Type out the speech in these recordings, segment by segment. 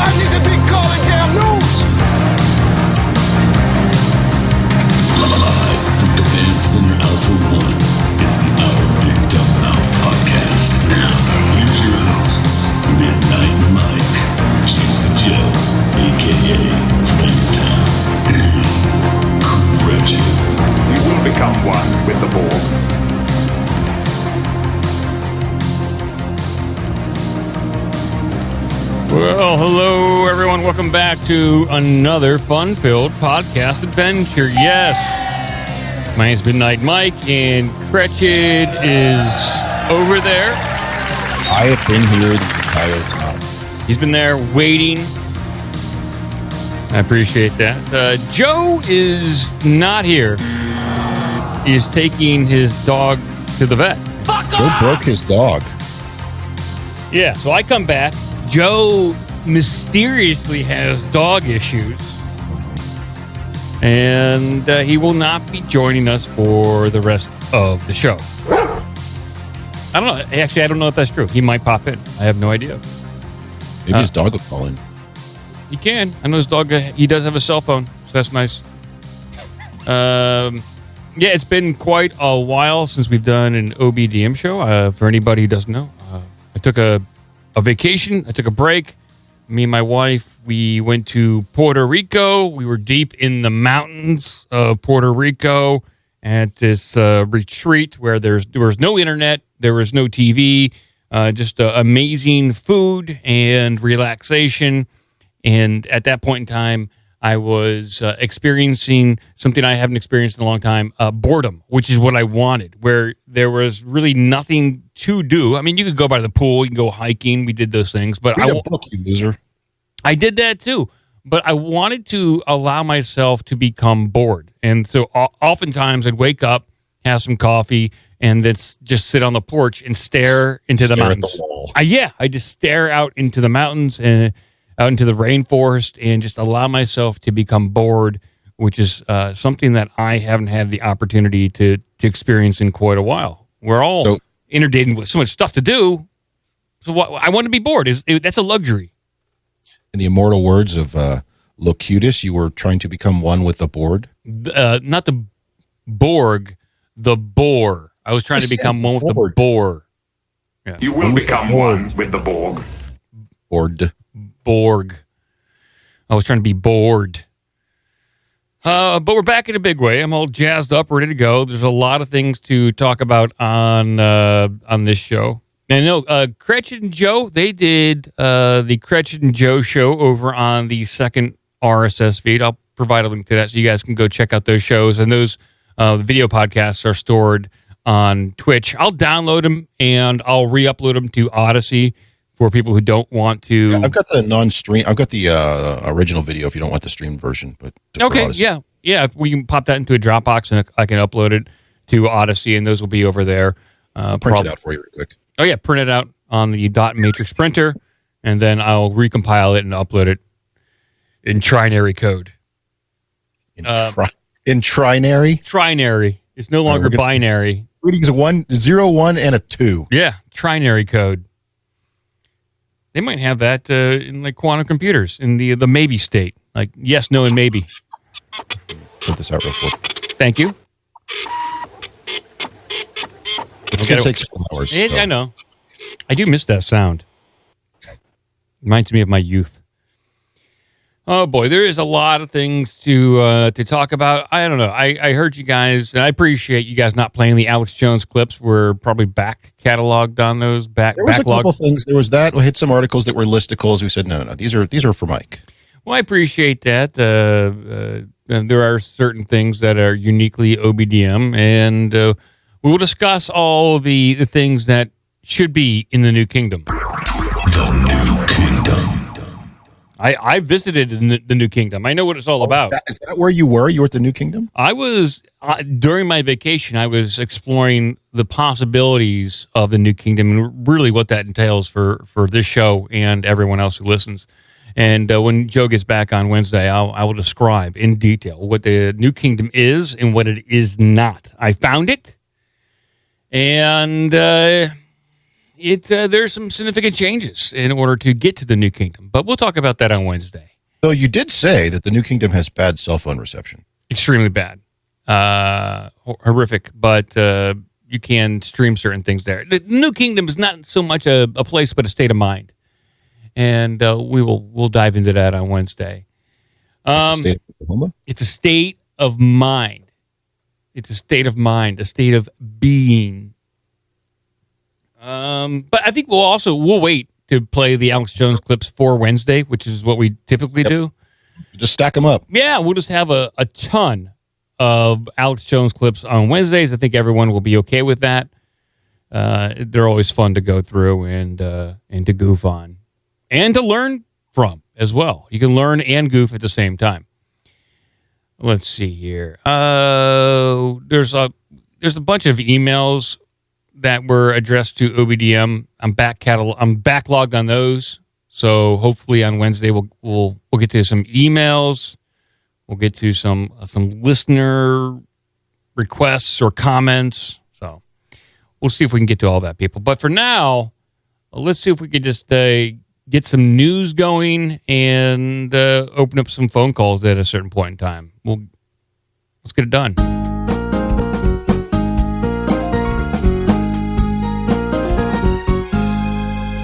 I need to be calling damn news. Live from Command Center Alpha 1, it's the Our Big Dumb Mouth podcast. Now, here's your hosts, Midnight Mike, Juicy Joe, a.k.a. Flametown, and Cretched. We will become one with the Borg. Well, hello, everyone. Welcome back to another fun-filled podcast adventure. Yes, my name's Midnight Mike, and Cretched is over there. I have been here the entire time. He's been there waiting. I appreciate that. Joe is not here. He is taking his dog to the vet. Joe broke his dog. Yeah, so I come back. Joe mysteriously has dog issues, and he will not be joining us for the rest of the show. I don't know. Actually, I don't know if that's true. He might pop in. I have no idea. Maybe his dog will call in. He can. I know his dog. He does have a cell phone, so that's nice. Yeah, it's been quite a while since we've done an OBDM show. For anybody who doesn't know, I took a vacation. I took a break. Me and my wife, we went to Puerto Rico. We were deep in the mountains of Puerto Rico at this retreat where there was no internet, there was no TV, just amazing food and relaxation. And at that point in time, I was experiencing something I haven't experienced in a long time, boredom, which is what I wanted, where there was really nothing to do. I mean, you could go by the pool, you can go hiking. We did those things, but Read a book, you loser. I did that too. But I wanted to allow myself to become bored. And so oftentimes I'd wake up, have some coffee, and then just sit on the porch and stare into the mountains. At the wall. I just stare out into the mountains and out into the rainforest and just allow myself to become bored, which is something that I haven't had the opportunity to experience in quite a while. We're all inundated with so much stuff to do. So I want to be bored. That's a luxury. In the immortal words of Locutus, you were trying to become one with the board? Not the Borg, the boar. I was trying to become one with the boar. Yeah. You will become one with the Borg. Borg. I was trying to be bored. But we're back in a big way. I'm all jazzed up, ready to go. There's a lot of things to talk about on this show. And I know Cretched and Joe, they did the Cretched and Joe show over on the second RSS feed. I'll provide a link to that so you guys can go check out those shows. And those video podcasts are stored on Twitch. I'll download them and I'll re-upload them to Odyssey for people who don't want to. Yeah, I've got the non-stream. I've got the original video if you don't want the streamed version. But okay, yeah. If we can pop that into a Dropbox and I can upload it to Odyssey, and those will be over there. Print it out for you real quick. Oh yeah, print it out on the dot matrix printer, and then I'll recompile it and upload it in trinary code. In trinary? Trinary. It's no longer binary. Readings 1, 0, 1, and a 2. Yeah, trinary code. They might have that in like quantum computers in the maybe state, like yes, no, and maybe. Put this out real quick. Thank you. It's going to take several hours. I know. I do miss that sound. Reminds me of my youth. Oh boy, there is a lot of things to talk about. I don't know. I heard you guys, and I appreciate you guys not playing the Alex Jones clips. We're probably back cataloged on those back. There was backlog. a couple things. There was that. We hit some articles that were listicles. We said no. These are for Mike. Well, I appreciate that. There are certain things that are uniquely OBDM, and we will discuss all the things that should be in the New Kingdom. The New Kingdom. I visited the New Kingdom. I know what it's all about. Is that where you were? You were at the New Kingdom? I was, during my vacation, I was exploring the possibilities of the New Kingdom and really what that entails for this show and everyone else who listens. And when Joe gets back on Wednesday, I will describe in detail what the New Kingdom is and what it is not. I found it, and there's some significant changes in order to get to the New Kingdom, but we'll talk about that on Wednesday. So you did say that the New Kingdom has bad cell phone reception. Extremely bad, horrific, but you can stream certain things there. The New Kingdom is not so much a place, but a state of mind, and we'll dive into that on Wednesday. State of Oklahoma? It's a state of mind. It's a state of mind, a state of being. But I think we'll wait to play the Alex Jones clips for Wednesday, which is what we typically do. Just stack them up. Yeah, we'll just have a ton of Alex Jones clips on Wednesdays. I think everyone will be okay with that. They're always fun to go through and to goof on and to learn from as well. You can learn and goof at the same time. Let's see here. There's a bunch of emails that were addressed to OBDM. I'm backlogged on those. So hopefully on Wednesday we'll get to some emails. We'll get to some listener requests or comments. So we'll see if we can get to all that, people. But for now, let's see if we could just get some news going and open up some phone calls at a certain point in time. Let's get it done.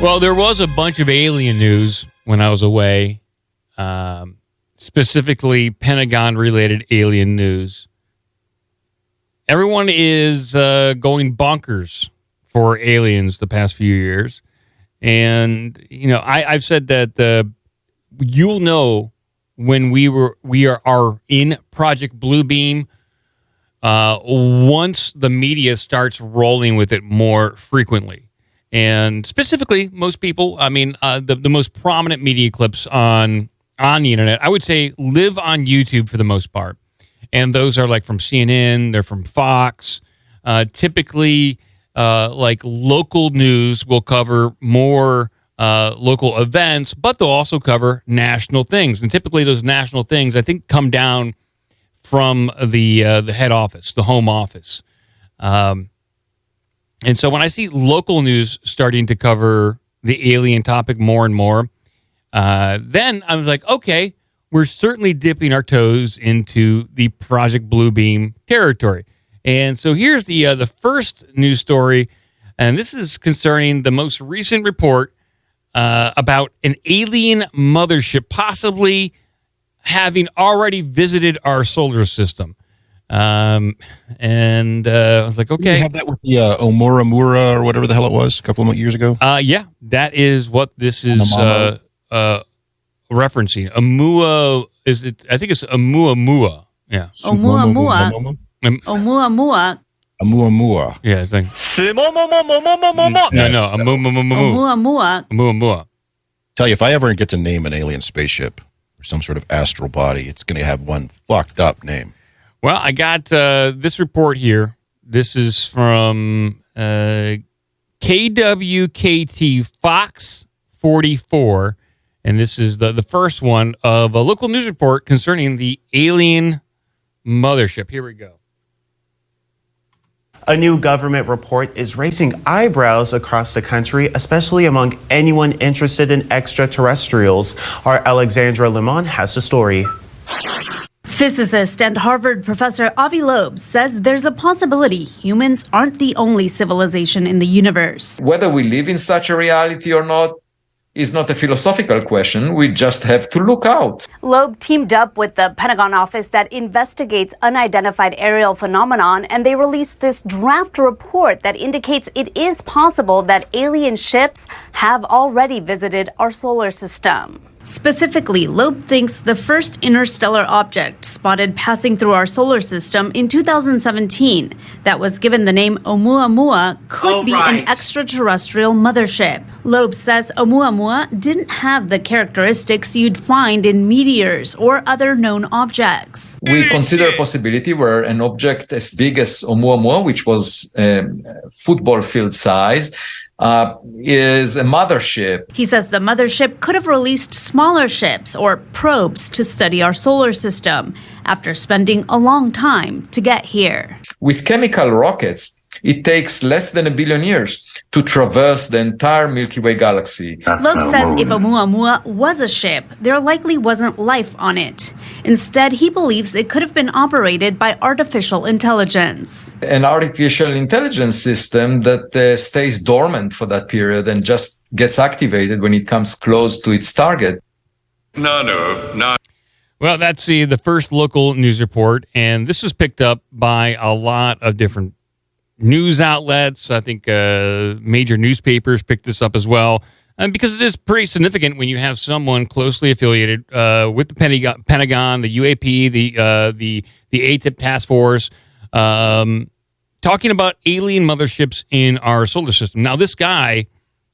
Well, there was a bunch of alien news when I was away, specifically Pentagon-related alien news. Everyone is going bonkers for aliens the past few years. And, I've said that you'll know when we are in Project Bluebeam once the media starts rolling with it more frequently. And specifically, most people, the most prominent media clips on the internet, I would say live on YouTube for the most part. And those are like from CNN, they're from Fox. Typically, like local news will cover more local events, but they'll also cover national things. And typically those national things, I think, come down from the head office, the home office. And so when I see local news starting to cover the alien topic more and more, then I was like, okay, we're certainly dipping our toes into the Project Bluebeam territory. And so here's the first news story, and this is concerning the most recent report about an alien mothership possibly having already visited our solar system. And I was like, okay. Did you have that with the Oumuamua or whatever the hell it was a couple of years ago? Yeah, that is what this is referencing. I think it's Oumuamua. Yeah. Oumuamua. Oumuamua. Oumuamua. Yeah, I think. No, Oumuamua. Tell you, if I ever get to name an alien spaceship or some sort of astral body, it's going to have one fucked up name. Well, I got this report here. This is from KWKT Fox 44, and this is the first one of a local news report concerning the alien mothership. Here we go. A new government report is raising eyebrows across the country, especially among anyone interested in extraterrestrials. Our Alexandra Limon has the story. Physicist and Harvard professor Avi Loeb says there's a possibility humans aren't the only civilization in the universe. Whether we live in such a reality or not is not a philosophical question. We just have to look out. Loeb teamed up with the Pentagon office that investigates unidentified aerial phenomenon, and they released this draft report that indicates it is possible that alien ships have already visited our solar system. Specifically, Loeb thinks the first interstellar object spotted passing through our solar system in 2017 that was given the name Oumuamua could be an extraterrestrial mothership. Loeb says Oumuamua didn't have the characteristics you'd find in meteors or other known objects. We consider a possibility where an object as big as Oumuamua, which was football field size, is a mothership. He says the mothership could have released smaller ships or probes to study our solar system after spending a long time to get here. With chemical rockets, it takes less than 1 billion years to traverse the entire Milky Way galaxy. Loeb says if Oumuamua was a ship, there likely wasn't life on it. Instead, he believes it could have been operated by artificial intelligence. An artificial intelligence system that stays dormant for that period and just gets activated when it comes close to its target. No. Well, that's the first local news report, and this was picked up by a lot of different news outlets. I think major newspapers picked this up as well, and because it is pretty significant when you have someone closely affiliated with the Pentagon, the UAP, the ATIP task force, talking about alien motherships in our solar system. Now, this guy,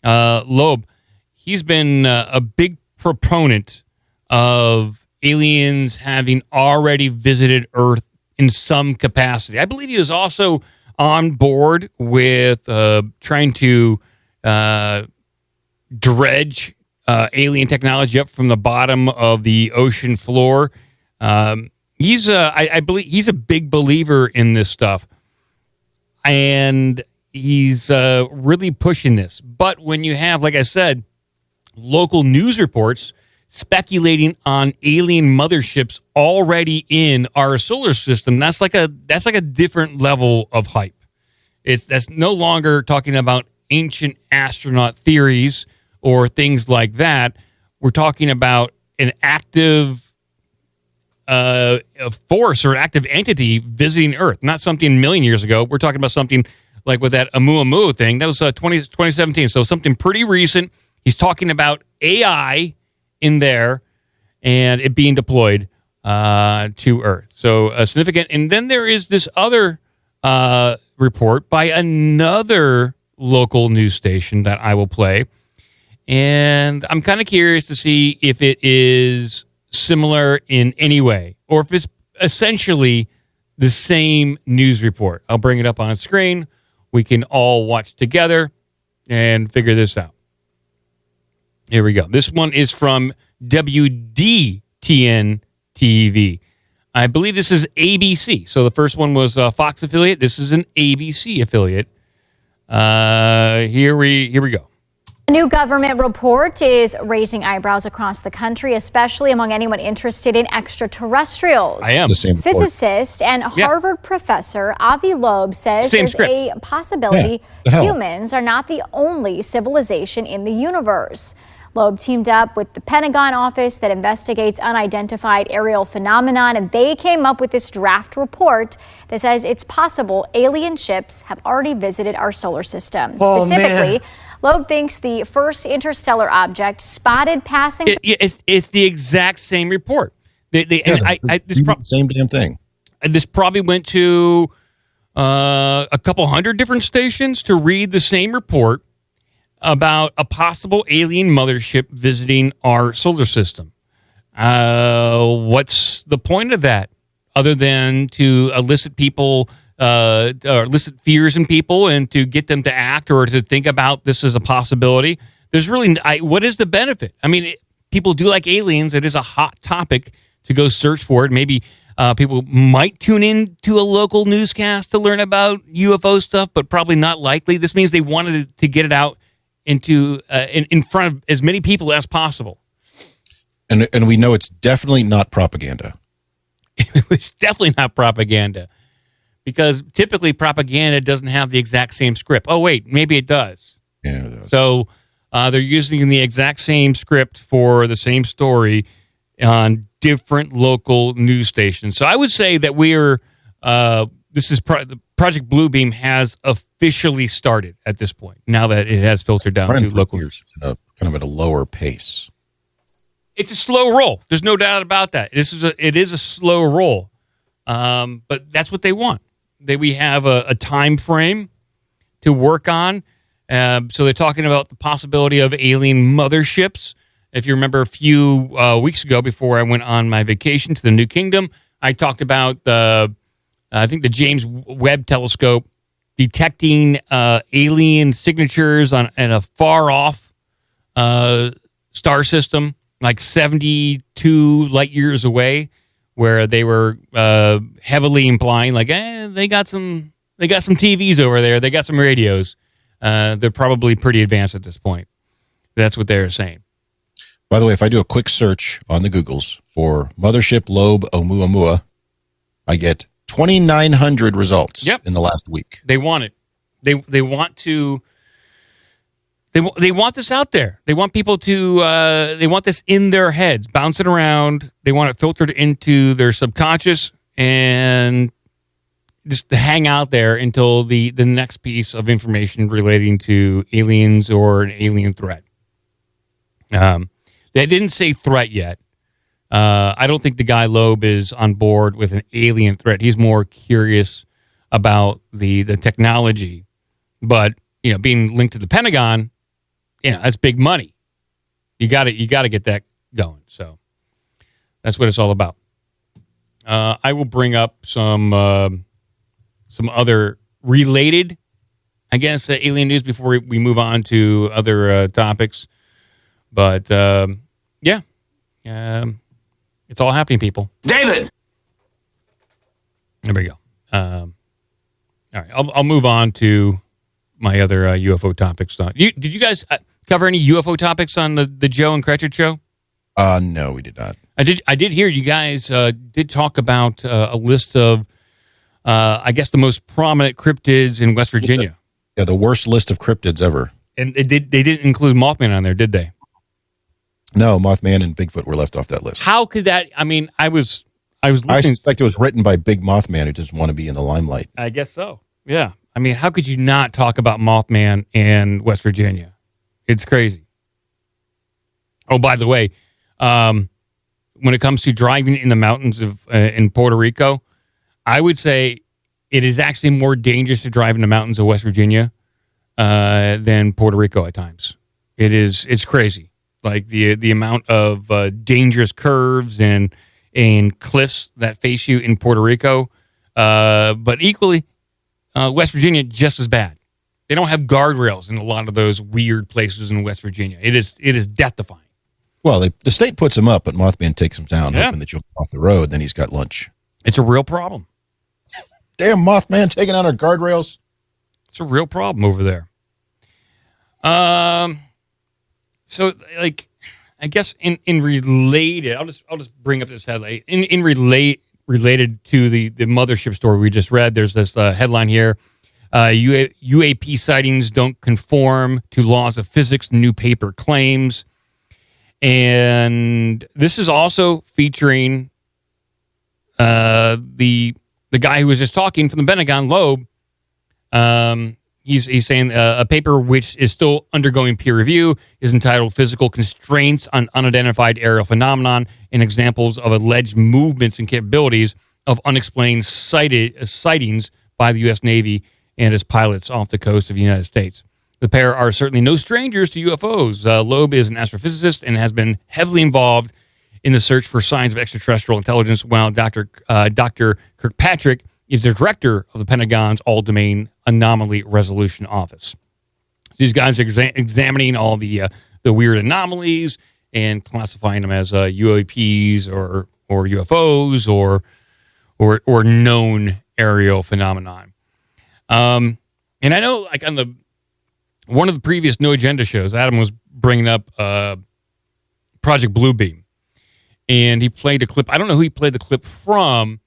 Loeb, he's been a big proponent of aliens having already visited Earth in some capacity. I believe he was also on board with trying to dredge alien technology up from the bottom of the ocean floor. He's I believe he's a big believer in this stuff, and he's really pushing this. But when you have, like I said, local news reports speculating on alien motherships already in our solar system, that's like a different level of hype. That's no longer talking about ancient astronaut theories or things like that. We're talking about an active a force or an active entity visiting Earth, not something a million years ago. We're talking about something like with that Oumuamua thing. That was 2017, so something pretty recent. He's talking about AI in there and it being deployed to Earth. So significant. And then there is this other report by another local news station that I will play. And I'm kind of curious to see if it is similar in any way or if it's essentially the same news report. I'll bring it up on screen. We can all watch together and figure this out. Here we go. This one is from WDTN TV. I believe this is ABC. So the first one was a Fox affiliate. This is an ABC affiliate. Here we go. A new government report is raising eyebrows across the country, especially among anyone interested in extraterrestrials. I am. The same report. Physicist and Harvard professor Avi Loeb says Same there's script. a possibility the hell? humans are not the only civilization in the universe. Loeb teamed up with the Pentagon office that investigates unidentified aerial phenomenon, and they came up with this draft report that says it's possible alien ships have already visited our solar system. Specifically, Loeb thinks the first interstellar object spotted passing... It's the exact same report. Same damn thing. This probably went to a couple hundred different stations to read the same report about a possible alien mothership visiting our solar system. What's the point of that other than to elicit people, or elicit fears in people and to get them to act or to think about this as a possibility? There's really, what is the benefit? I mean, people do like aliens. It is a hot topic to go search for it. Maybe people might tune in to a local newscast to learn about UFO stuff, but probably not likely. This means they wanted to get it out into in front of as many people as possible. And we know it's definitely not propaganda. It's definitely not propaganda, because typically propaganda doesn't have the exact same script. Oh, wait, maybe it does. Yeah, it does. So they're using the exact same script for the same story on different local news stations. So I would say that we're this is the Project Bluebeam has officially started at this point, now that it has filtered down to local news. Kind of at a lower pace. It's a slow roll. There's no doubt about that. It is a slow roll, but that's what they want. We have a time frame to work on. So they're talking about the possibility of alien motherships. If you remember a few weeks ago, before I went on my vacation to the New Kingdom, I talked about I think the James Webb Telescope detecting alien signatures in a far-off star system, like 72 light years away, where they were heavily implying, like, they got some They got some TVs over there. They got some radios. They're probably pretty advanced at this point. That's what they're saying. By the way, if I do a quick search on the Googles for Mothership Lobe Oumuamua, I get 2,900 results in the last week. They want it. They want to. They want this out there. They want people to. They want this in their heads, bouncing around. They want it filtered into their subconscious and just to hang out there until the next piece of information relating to aliens or an alien threat. They didn't say threat yet. I don't think the guy Loeb is on board with an alien threat. He's more curious about the technology, but being linked to the Pentagon, that's big money. You got to get that going. So that's what it's all about. I will bring up some other related, I guess, alien news before we move on to other topics. But it's all happening, people. David! There we go. All right, I'll move on to my other UFO topics. Did you guys cover any UFO topics on the Joe and Cretched show? No, we did not. I did hear you guys did talk about a list of, I guess, the most prominent cryptids in West Virginia. Yeah, the worst list of cryptids ever. And they didn't include Mothman on there, did they? No, Mothman and Bigfoot were left off that list. How could that? I mean, I was listening. I suspect it was written by Big Mothman who doesn't want to be in the limelight. I guess so. Yeah. I mean, how could you not talk about Mothman and West Virginia? It's crazy. Oh, by the way, when it comes to driving in the mountains of in Puerto Rico, I would say it is actually more dangerous to drive in the mountains of West Virginia than Puerto Rico at times. It's crazy. Like the amount of dangerous curves and cliffs that face you in Puerto Rico, but equally, West Virginia just as bad. They don't have guardrails in a lot of those weird places in West Virginia. It is death-defying. Well, the state puts him up, but Mothman takes him down, hoping that you'll go off the road. Then he's got lunch. It's a real problem. Damn Mothman taking out our guardrails. It's a real problem over there. So, like, I guess in related, I'll just bring up this headline. Related to the Mothership story we just read, there's this headline here. UAP sightings don't conform to laws of physics, new paper claims. And this is also featuring the guy who was just talking from the Pentagon, Loeb. He's saying a paper which is still undergoing peer review is entitled Physical Constraints on Unidentified Aerial Phenomenon and Examples of Alleged Movements and Capabilities of Unexplained Sightings by the U.S. Navy and its pilots off the coast of the United States. The pair are certainly no strangers to UFOs. Loeb is an astrophysicist and has been heavily involved in the search for signs of extraterrestrial intelligence, while Dr. Kirkpatrick is the director of the Pentagon's All-Domain Anomaly Resolution Office. So these guys are examining all the weird anomalies and classifying them as UAPs or UFOs or known aerial phenomenon. And I know, like on one of the previous No Agenda shows, Adam was bringing up Project Bluebeam, and he played a clip. I don't know who he played the clip from,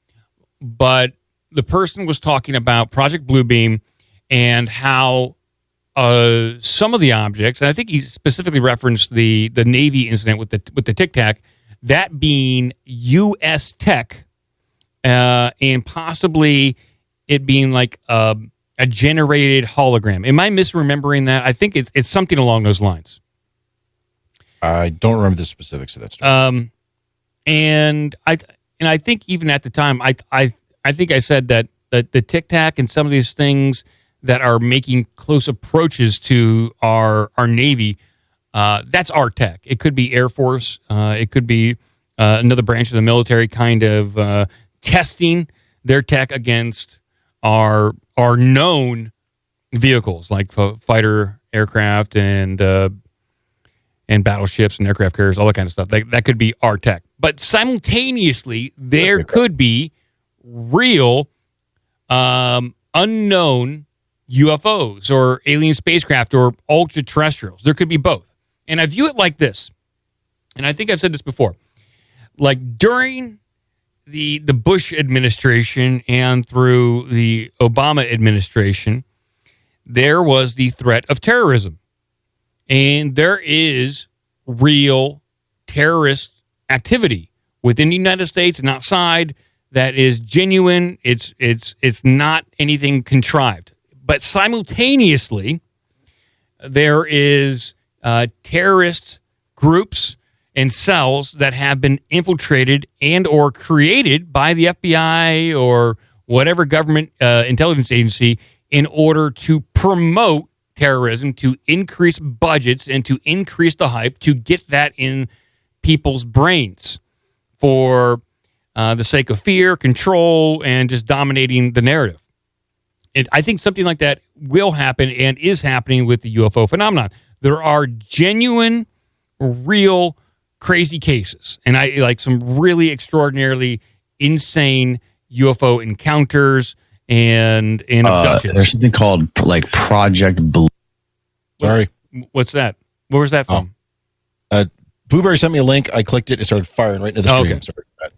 but the person was talking about Project Bluebeam and how some of the objects, and I think he specifically referenced the Navy incident with the Tic Tac, that being U.S. tech, and possibly it being like a generated hologram. Am I misremembering that? I think it's something along those lines. I don't remember the specifics of that story. And I think even at the time, I think I said that the Tic Tac and some of these things that are making close approaches to our Navy, that's our tech. It could be Air Force. It could be another branch of the military kind of testing their tech against our known vehicles like fighter aircraft and battleships and aircraft carriers, all that kind of stuff. That could be our tech. But simultaneously, there could be real unknown UFOs or alien spacecraft or ultra terrestrials. There could be both. And I view it like this. And I think I've said this before. Like during the Bush administration and through the Obama administration, there was the threat of terrorism. And there is real terrorist activity within the United States and outside that is genuine. It's not anything contrived. But simultaneously, there is terrorist groups and cells that have been infiltrated and or created by the FBI or whatever government intelligence agency in order to promote terrorism, to increase budgets and to increase the hype, to get that in people's brains for the sake of fear, control, and just dominating the narrative. And I think something like that will happen and is happening with the UFO phenomenon. There are genuine, real, crazy cases, and I like some really extraordinarily insane UFO encounters and abductions. There's something called like Project Blue. Sorry. What's that? Where was that from? Blueberry sent me a link. I clicked it and started firing right into the stream. Okay. Sorry for that.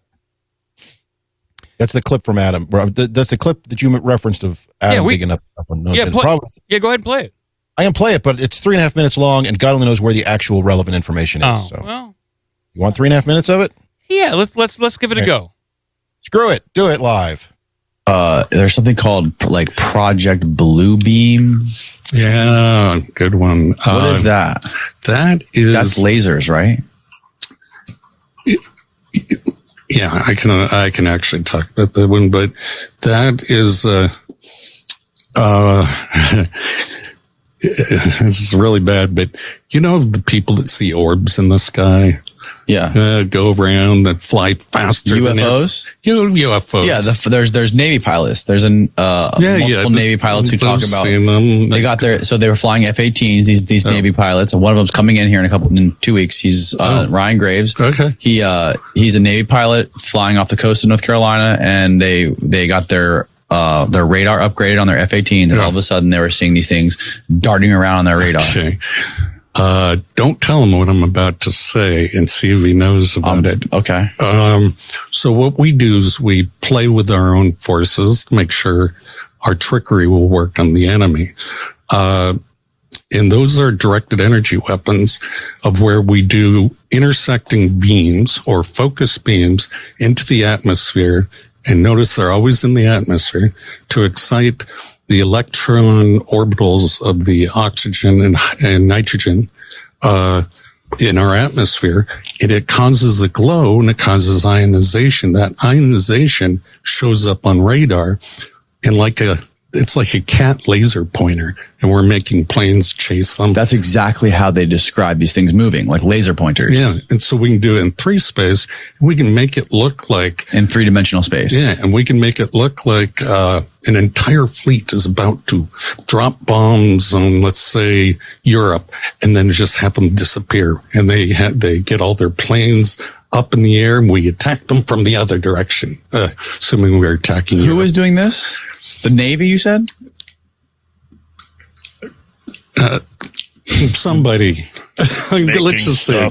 That's the clip from Adam. That's the clip that you referenced of Adam digging up. Go ahead and play it. I can play it, but it's 3.5 minutes long, and God only knows where the actual relevant information is. Well, you want 3.5 minutes of it? Yeah, let's give it a go. Screw it. Do it live. There's something called like Project Bluebeam. Yeah, good one. What is that? That's lasers, right? Yeah, I can actually talk about that one, but that is it's really bad. But you know the people that see orbs in the sky. Yeah, go around that fly faster. UFOs. UFOs. Yeah, there's Navy pilots. There's multiple Navy pilots who talk about they got their they were flying F-18s. These Navy pilots, and one of them's coming in here in 2 weeks. He's Ryan Graves. Okay. He's a Navy pilot flying off the coast of North Carolina, and they got their radar upgraded on their F-18s, and all of a sudden they were seeing these things darting around on their radar. Okay. Don't tell him what I'm about to say and see if he knows about it. Okay. So what we do is we play with our own forces to make sure our trickery will work on the enemy. And those are directed energy weapons of where we do intersecting beams or focus beams into the atmosphere. And notice they're always in the atmosphere to excite the electron orbitals of the oxygen and nitrogen in our atmosphere, and it causes a glow and it causes ionization. That ionization shows up on radar, and it's like a cat laser pointer, and we're making planes chase them. That's exactly how they describe these things moving, like laser pointers. Yeah, and so we can do it in 3 space. We can make it look like in 3-dimensional space. Yeah, and we can make it look like an entire fleet is about to drop bombs on, let's say, Europe, and then just have them disappear, and they get all their planes up in the air, and we attack them from the other direction, assuming we're attacking Europe. Who is doing this? The Navy, you said? Somebody. Let's just say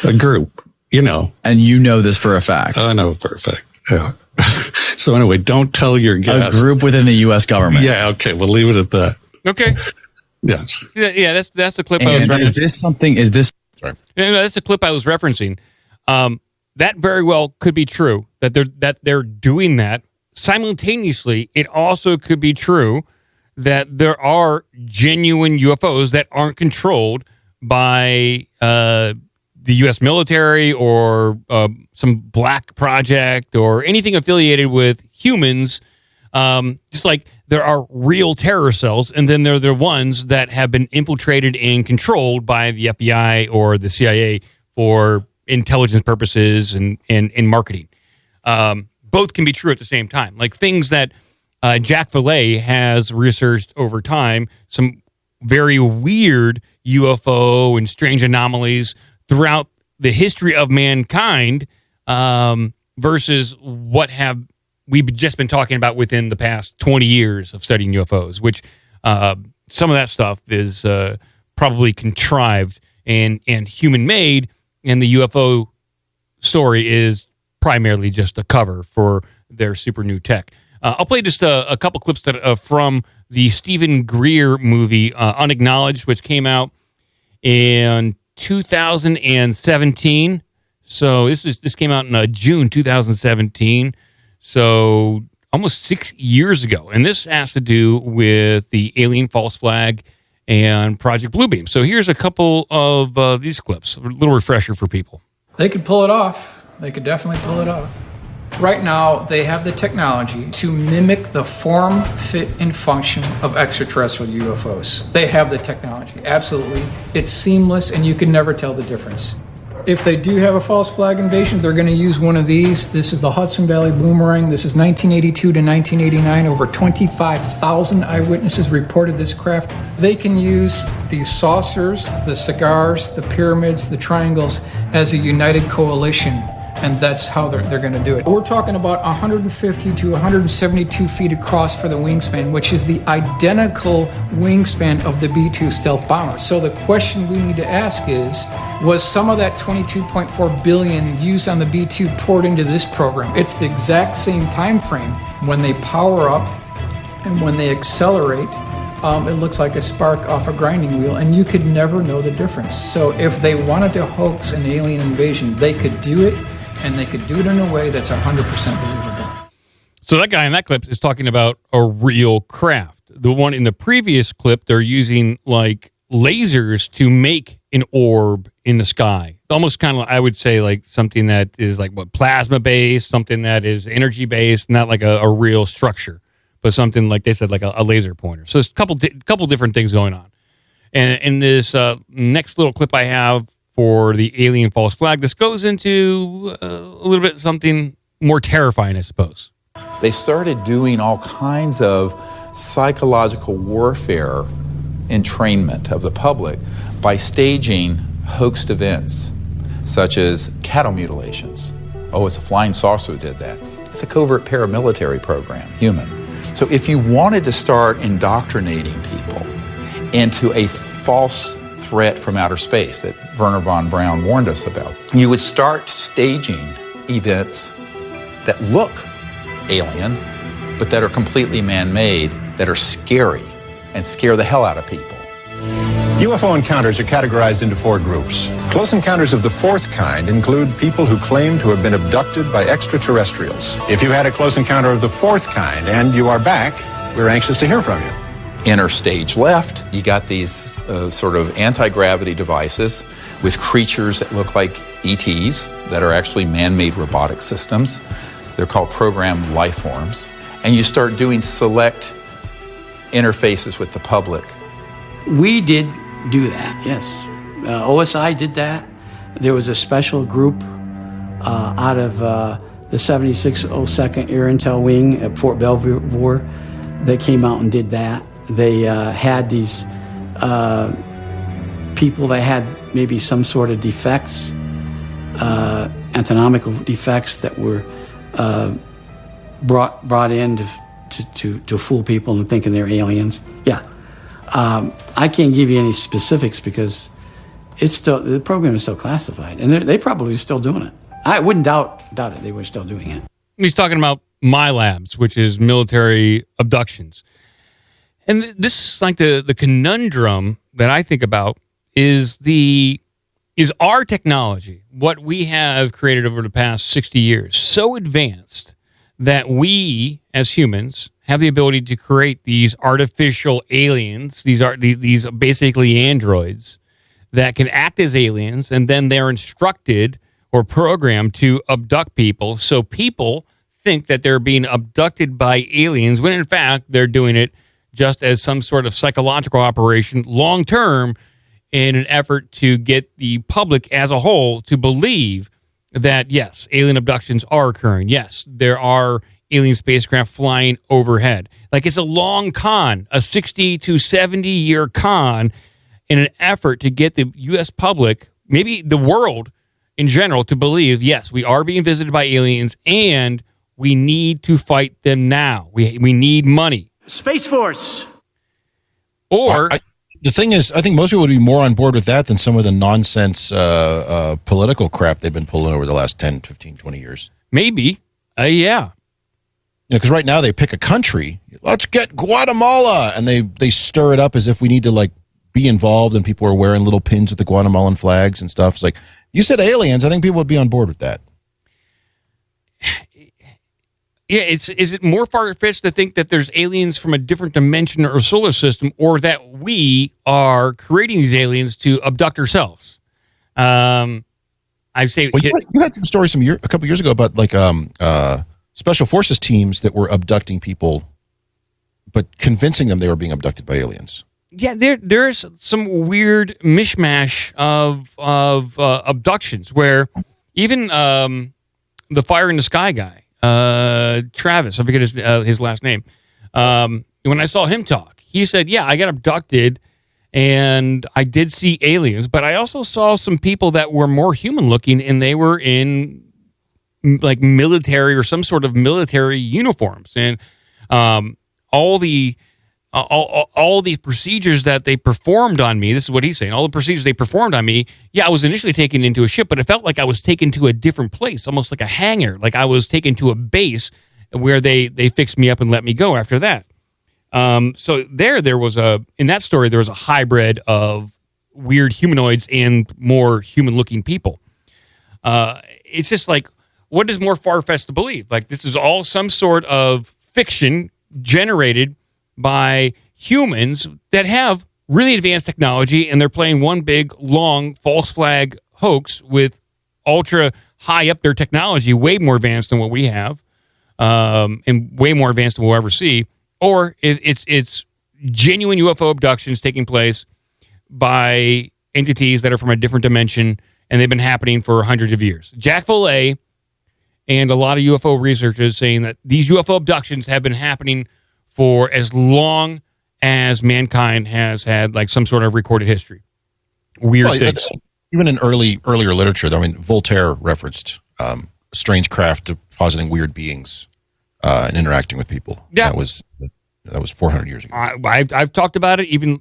a group, you know. And you know this for a fact. I know for a fact, yeah. So anyway, don't tell your guests. A group within the U.S. government. Yeah, okay, we'll leave it at that. Okay. Yes. Yeah, that's the clip I was referencing. That's the clip I was referencing. That very well could be true, that they're doing that. Simultaneously, it also could be true that there are genuine UFOs that aren't controlled by the U.S. military or some black project or anything affiliated with humans. Just like there are real terror cells, and then there are the ones that have been infiltrated and controlled by the FBI or the CIA for intelligence purposes and marketing. Both can be true at the same time. Like things that Jack Valet has researched over time, some very weird UFO and strange anomalies throughout the history of mankind versus what have we've just been talking about within the past 20 years of studying UFOs, which some of that stuff is probably contrived and human-made, and the UFO story is primarily just a cover for their super new tech. I'll play just a couple clips that from the Stephen Greer movie, Unacknowledged, which came out in 2017. So this came out in June 2017. So almost 6 years ago. And this has to do with the alien false flag and Project Bluebeam. So here's a couple of these clips, a little refresher for people. They could pull it off. They could definitely pull it off. Right now, they have the technology to mimic the form, fit, and function of extraterrestrial UFOs. They have the technology, absolutely. It's seamless, and you can never tell the difference. If they do have a false flag invasion, they're going to use one of these. This is the Hudson Valley Boomerang. This is 1982 to 1989. Over 25,000 eyewitnesses reported this craft. They can use these saucers, the cigars, the pyramids, the triangles as a united coalition. And that's how they're going to do it. We're talking about 150 to 172 feet across for the wingspan, which is the identical wingspan of the B-2 stealth bomber. So the question we need to ask is, was some of that $22.4 billion used on the B-2 poured into this program? It's the exact same time frame. When they power up and when they accelerate, it looks like a spark off a grinding wheel, and you could never know the difference. So if they wanted to hoax an alien invasion, they could do it. And they could do it in a way that's 100% believable. So that guy in that clip is talking about a real craft. The one in the previous clip, they're using like lasers to make an orb in the sky. Almost kind of, I would say, like something that is like what, plasma based, something that is energy based, not like a real structure, but something like they said, like a laser pointer. So there's a couple different things going on. And in this next little clip I have for the alien false flag, this goes into a little bit something more terrifying, I suppose. They started doing all kinds of psychological warfare entrainment of the public by staging hoaxed events, such as cattle mutilations. Oh, it's a flying saucer who did that. It's a covert paramilitary program, human. So if you wanted to start indoctrinating people into a false threat from outer space that Werner von Braun warned us about, you would start staging events that look alien, but that are completely man-made, that are scary and scare the hell out of people. UFO encounters are categorized into 4 groups. Close encounters of the 4th kind include people who claim to have been abducted by extraterrestrials. If you had a close encounter of the 4th kind and you are back, we're anxious to hear from you. Inner stage left, you got these sort of anti-gravity devices with creatures that look like ETs that are actually man-made robotic systems. They're called programmed life forms. And you start doing select interfaces with the public. We did do that, yes. OSI did that. There was a special group out of the 7602nd Air Intel Wing at Fort Belvoir that came out and did that. They had these people that had maybe some sort of defects, anatomical defects that were brought in to fool people into thinking they're aliens. Yeah. I can't give you any specifics because the program is still classified, and they probably are still doing it. I wouldn't doubt it. They were still doing it. He's talking about MILABs, which is military abductions. And this is like the conundrum that I think about is our technology, what we have created over the past 60 years, so advanced that we as humans have the ability to create these artificial aliens, these basically androids that can act as aliens, and then they're instructed or programmed to abduct people. So people think that they're being abducted by aliens when in fact they're doing it just as some sort of psychological operation long-term in an effort to get the public as a whole to believe that, yes, alien abductions are occurring. Yes, there are alien spacecraft flying overhead. Like it's a long con, a 60 to 70-year con in an effort to get the U.S. public, maybe the world in general, to believe, yes, we are being visited by aliens and We need to fight them now. We need money. Space Force. Or the thing is, I think most people would be more on board with that than some of the nonsense political crap they've been pulling over the last 10, 15, 20 years. Maybe. Yeah. Because right now they pick a country. Let's get Guatemala. And they stir it up as if we need to, like, be involved, and people are wearing little pins with the Guatemalan flags and stuff. It's like, you said aliens. I think people would be on board with that. Yeah, is it more far-fetched to think that there's aliens from a different dimension or solar system, or that we are creating these aliens to abduct ourselves? I say, well, you had some stories a couple years ago about like special forces teams that were abducting people, but convincing them they were being abducted by aliens. Yeah, there's some weird mishmash of abductions where even the Fire in the Sky guy. Travis, I forget his last name. When I saw him talk, he said, yeah, I got abducted and I did see aliens, but I also saw some people that were more human looking, and they were in like military or some sort of military uniforms. And all these procedures that they performed on me, this is what he's saying, all the procedures they performed on me, yeah, I was initially taken into a ship, but it felt like I was taken to a different place, almost like a hangar, like I was taken to a base where they fixed me up and let me go after that. So there was in that story, there was a hybrid of weird humanoids and more human-looking people. It's just like, what is more far-fetched to believe? Like, this is all some sort of fiction generated by humans that have really advanced technology, and they're playing one big, long, false flag hoax with ultra high up their technology, way more advanced than what we have, and way more advanced than we'll ever see. Or it's genuine UFO abductions taking place by entities that are from a different dimension, and they've been happening for hundreds of years. Jack Foley and a lot of UFO researchers saying that these UFO abductions have been happening for as long as mankind has had like some sort of recorded history. Weird things. Even in earlier literature, I mean, Voltaire referenced strange craft depositing weird beings and interacting with people. Yeah. That was 400 years ago. I've talked about it, even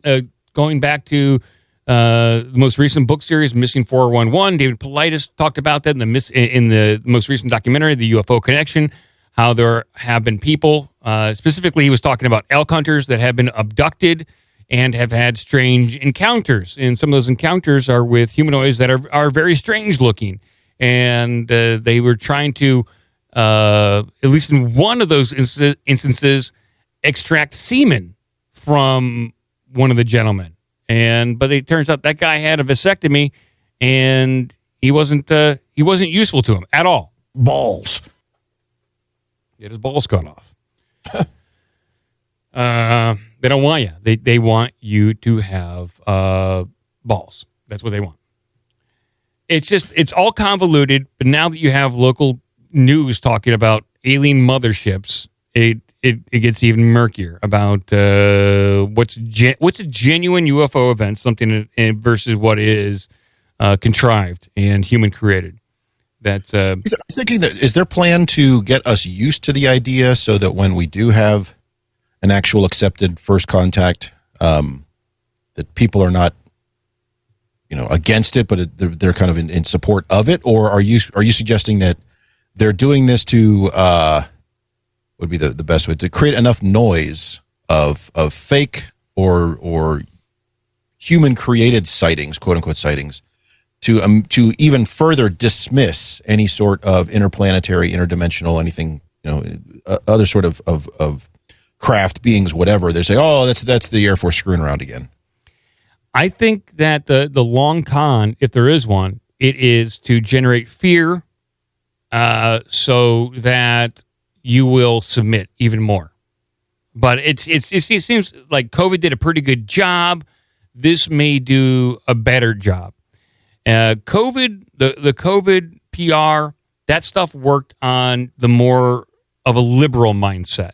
going back to the most recent book series, Missing 411. David Paulides talked about that in the most recent documentary, The UFO Connection, how there have been people, specifically he was talking about elk hunters that have been abducted and have had strange encounters. And some of those encounters are with humanoids that are very strange looking. And they were trying to, at least in one of those instances, extract semen from one of the gentlemen. But it turns out that guy had a vasectomy, and he wasn't useful to him at all. Balls. Get his balls cut off. They don't want you. They want you to have balls. That's what they want. It's all convoluted. But now that you have local news talking about alien motherships, it gets even murkier about what's a genuine UFO event, something versus what is contrived and human created. That's I'm thinking that is their plan to get us used to the idea so that when we do have an actual accepted first contact, that people are not, against it, but they're kind of in support of it, or are you suggesting that they're doing this to would be the best way to create enough noise of fake or human created sightings, quote unquote sightings, to even further dismiss any sort of interplanetary, interdimensional, anything, other sort of craft beings, whatever. They say, oh, that's the Air Force screwing around again. I think that the long con, if there is one, it is to generate fear, so that you will submit even more. But it seems like COVID did a pretty good job. This may do a better job. COVID, the COVID PR, that stuff worked on the more of a liberal mindset.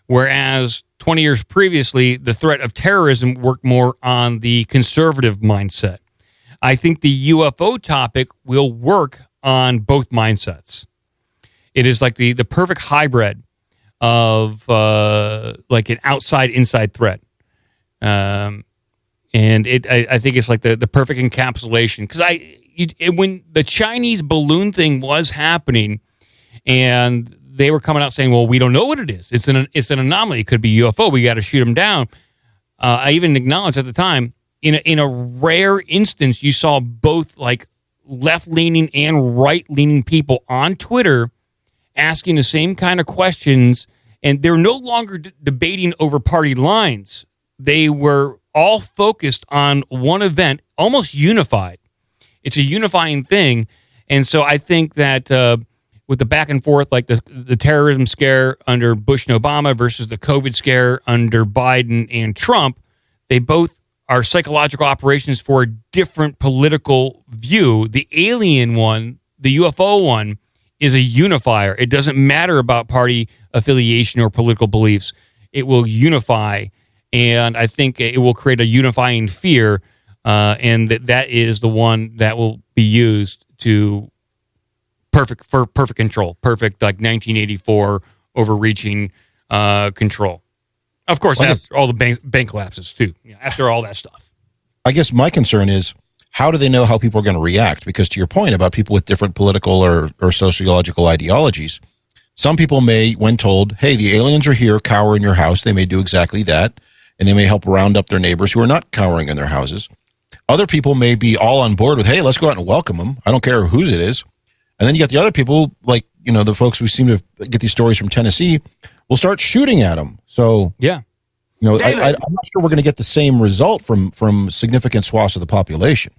Whereas 20 years previously, the threat of terrorism worked more on the conservative mindset. I think the UFO topic will work on both mindsets. It is like the perfect hybrid of like an outside-inside threat. And I think it's like the perfect encapsulation. Because when the Chinese balloon thing was happening, and they were coming out saying, well, we don't know what it is. It's an anomaly. It could be UFO. We got to shoot them down. I even acknowledged at the time, in a rare instance, you saw both like left-leaning and right-leaning people on Twitter asking the same kind of questions, and they're no longer debating over party lines. They were all focused on one event, almost unified. It's a unifying thing, and so I think that with the back and forth, like the terrorism scare under Bush and Obama versus the COVID scare under Biden and Trump, they both are psychological operations for a different political view. The alien one, the UFO one, is a unifier. It doesn't matter about party affiliation or political beliefs. It will unify, and I think it will create a unifying fear, and that is the one that will be used to perfect control, perfect like 1984 overreaching control. Of course, after all the bank collapses too. After all that stuff. I guess my concern is, how do they know how people are going to react? Because to your point about people with different political or sociological ideologies, some people may, when told, hey, the aliens are here, cower in your house, they may do exactly that, and they may help round up their neighbors who are not cowering in their houses. Other people may be all on board with, hey, let's go out and welcome them. I don't care whose it is. And then you got the other people, like, the folks who seem to get these stories from Tennessee, will start shooting at them. So, yeah, I'm not sure we're going to get the same result from significant swaths of the population.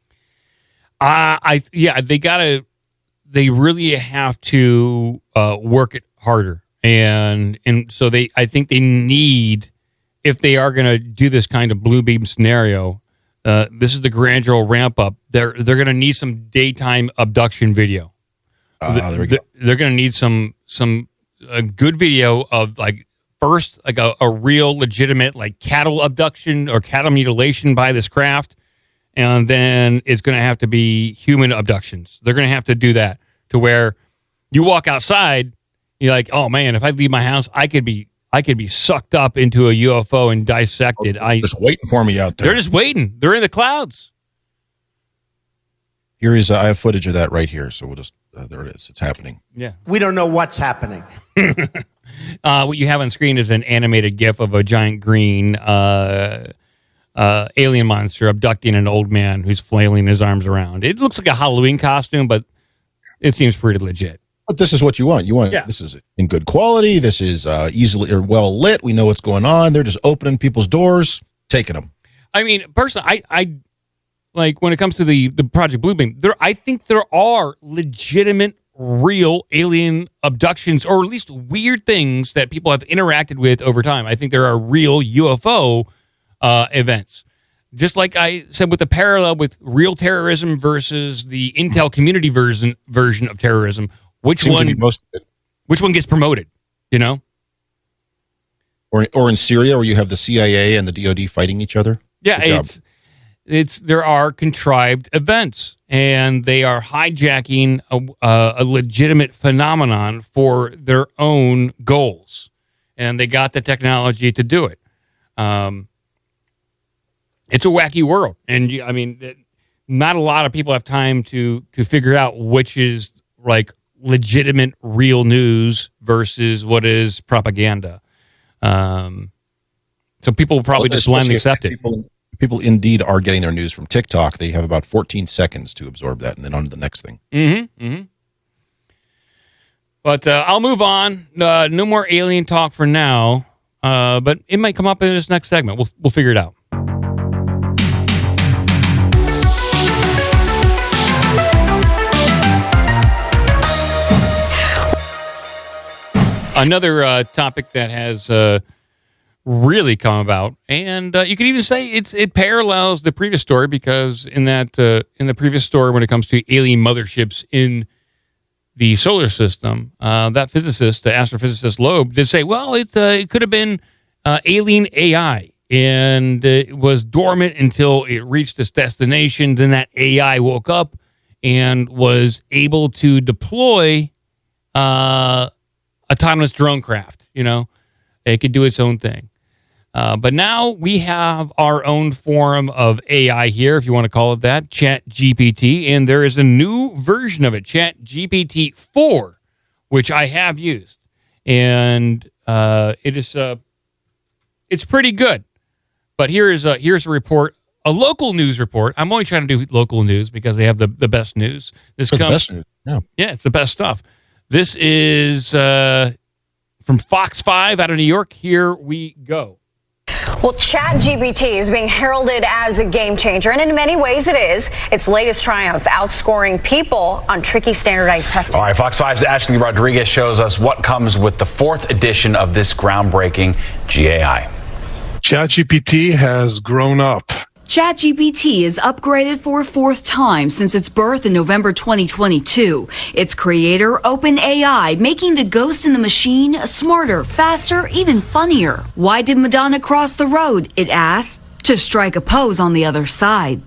They really have to work it harder, and so I think they need, if they are going to do this kind of Bluebeam scenario, this is the gradual ramp up. They're going to need some daytime abduction video. There we go. They're going to need some good video of like first like a real legitimate like cattle abduction or cattle mutilation by this craft, and then it's going to have to be human abductions. They're going to have to do that to where you walk outside, you're like, oh man, if I leave my house, I could be sucked up into a UFO and dissected. Just waiting for me out there. They're just waiting. They're in the clouds. Here is, I have footage of that right here. So we'll just, there it is. It's happening. Yeah. We don't know what's happening. What you have on screen is an animated GIF of a giant green alien monster abducting an old man who's flailing his arms around. It looks like a Halloween costume, but it seems pretty legit. But this is what you want. This is in good quality. This is easily or well lit. We know what's going on. They're just opening people's doors, taking them. I mean, personally, I like when it comes to the Project Bluebeam, I think there are legitimate, real alien abductions, or at least weird things that people have interacted with over time. I think there are real UFO events. Just like I said with the parallel with real terrorism versus the intel community version of terrorism, which one gets promoted, Or in Syria, where you have the CIA and the DoD fighting each other? Yeah, there are contrived events, and they are hijacking a legitimate phenomenon for their own goals, and they got the technology to do it. It's a wacky world, and not a lot of people have time to figure out which is like legitimate, real news versus what is propaganda. So people will probably just blindly accept it. People indeed are getting their news from TikTok. They have about 14 seconds to absorb that and then on to the next thing. Mm-hmm. Mm-hmm. But I'll move on. No more alien talk for now, but it might come up in this next segment. We'll figure it out. Another topic that has really come about, and you could even say it parallels the previous story, because in the previous story, when it comes to alien motherships in the solar system, that physicist, the astrophysicist Loeb, did say, well, it could have been alien AI, and it was dormant until it reached its destination. Then that AI woke up and was able to deploy autonomous drone craft. It could do its own thing. But now we have our own form of AI here, if you want to call it that, ChatGPT, and there is a new version of it, ChatGPT-4, which I have used, and it is it's pretty good. But here's a report, a local news report. I'm only trying to do local news because they have the best news. This comes, the best news. Yeah, it's the best stuff. This is from Fox 5 out of New York. Here we go. Well, ChatGPT is being heralded as a game changer, and in many ways it is. Its latest triumph outscoring people on tricky standardized testing. All right, Fox 5's Ashley Rodriguez shows us what comes with the 4th edition of this groundbreaking GAI. ChatGPT has grown up. ChatGPT is upgraded for a 4th time since its birth in November 2022. Its creator, OpenAI, making the ghost in the machine smarter, faster, even funnier. Why did Madonna cross the road? It asked. To strike a pose on the other side.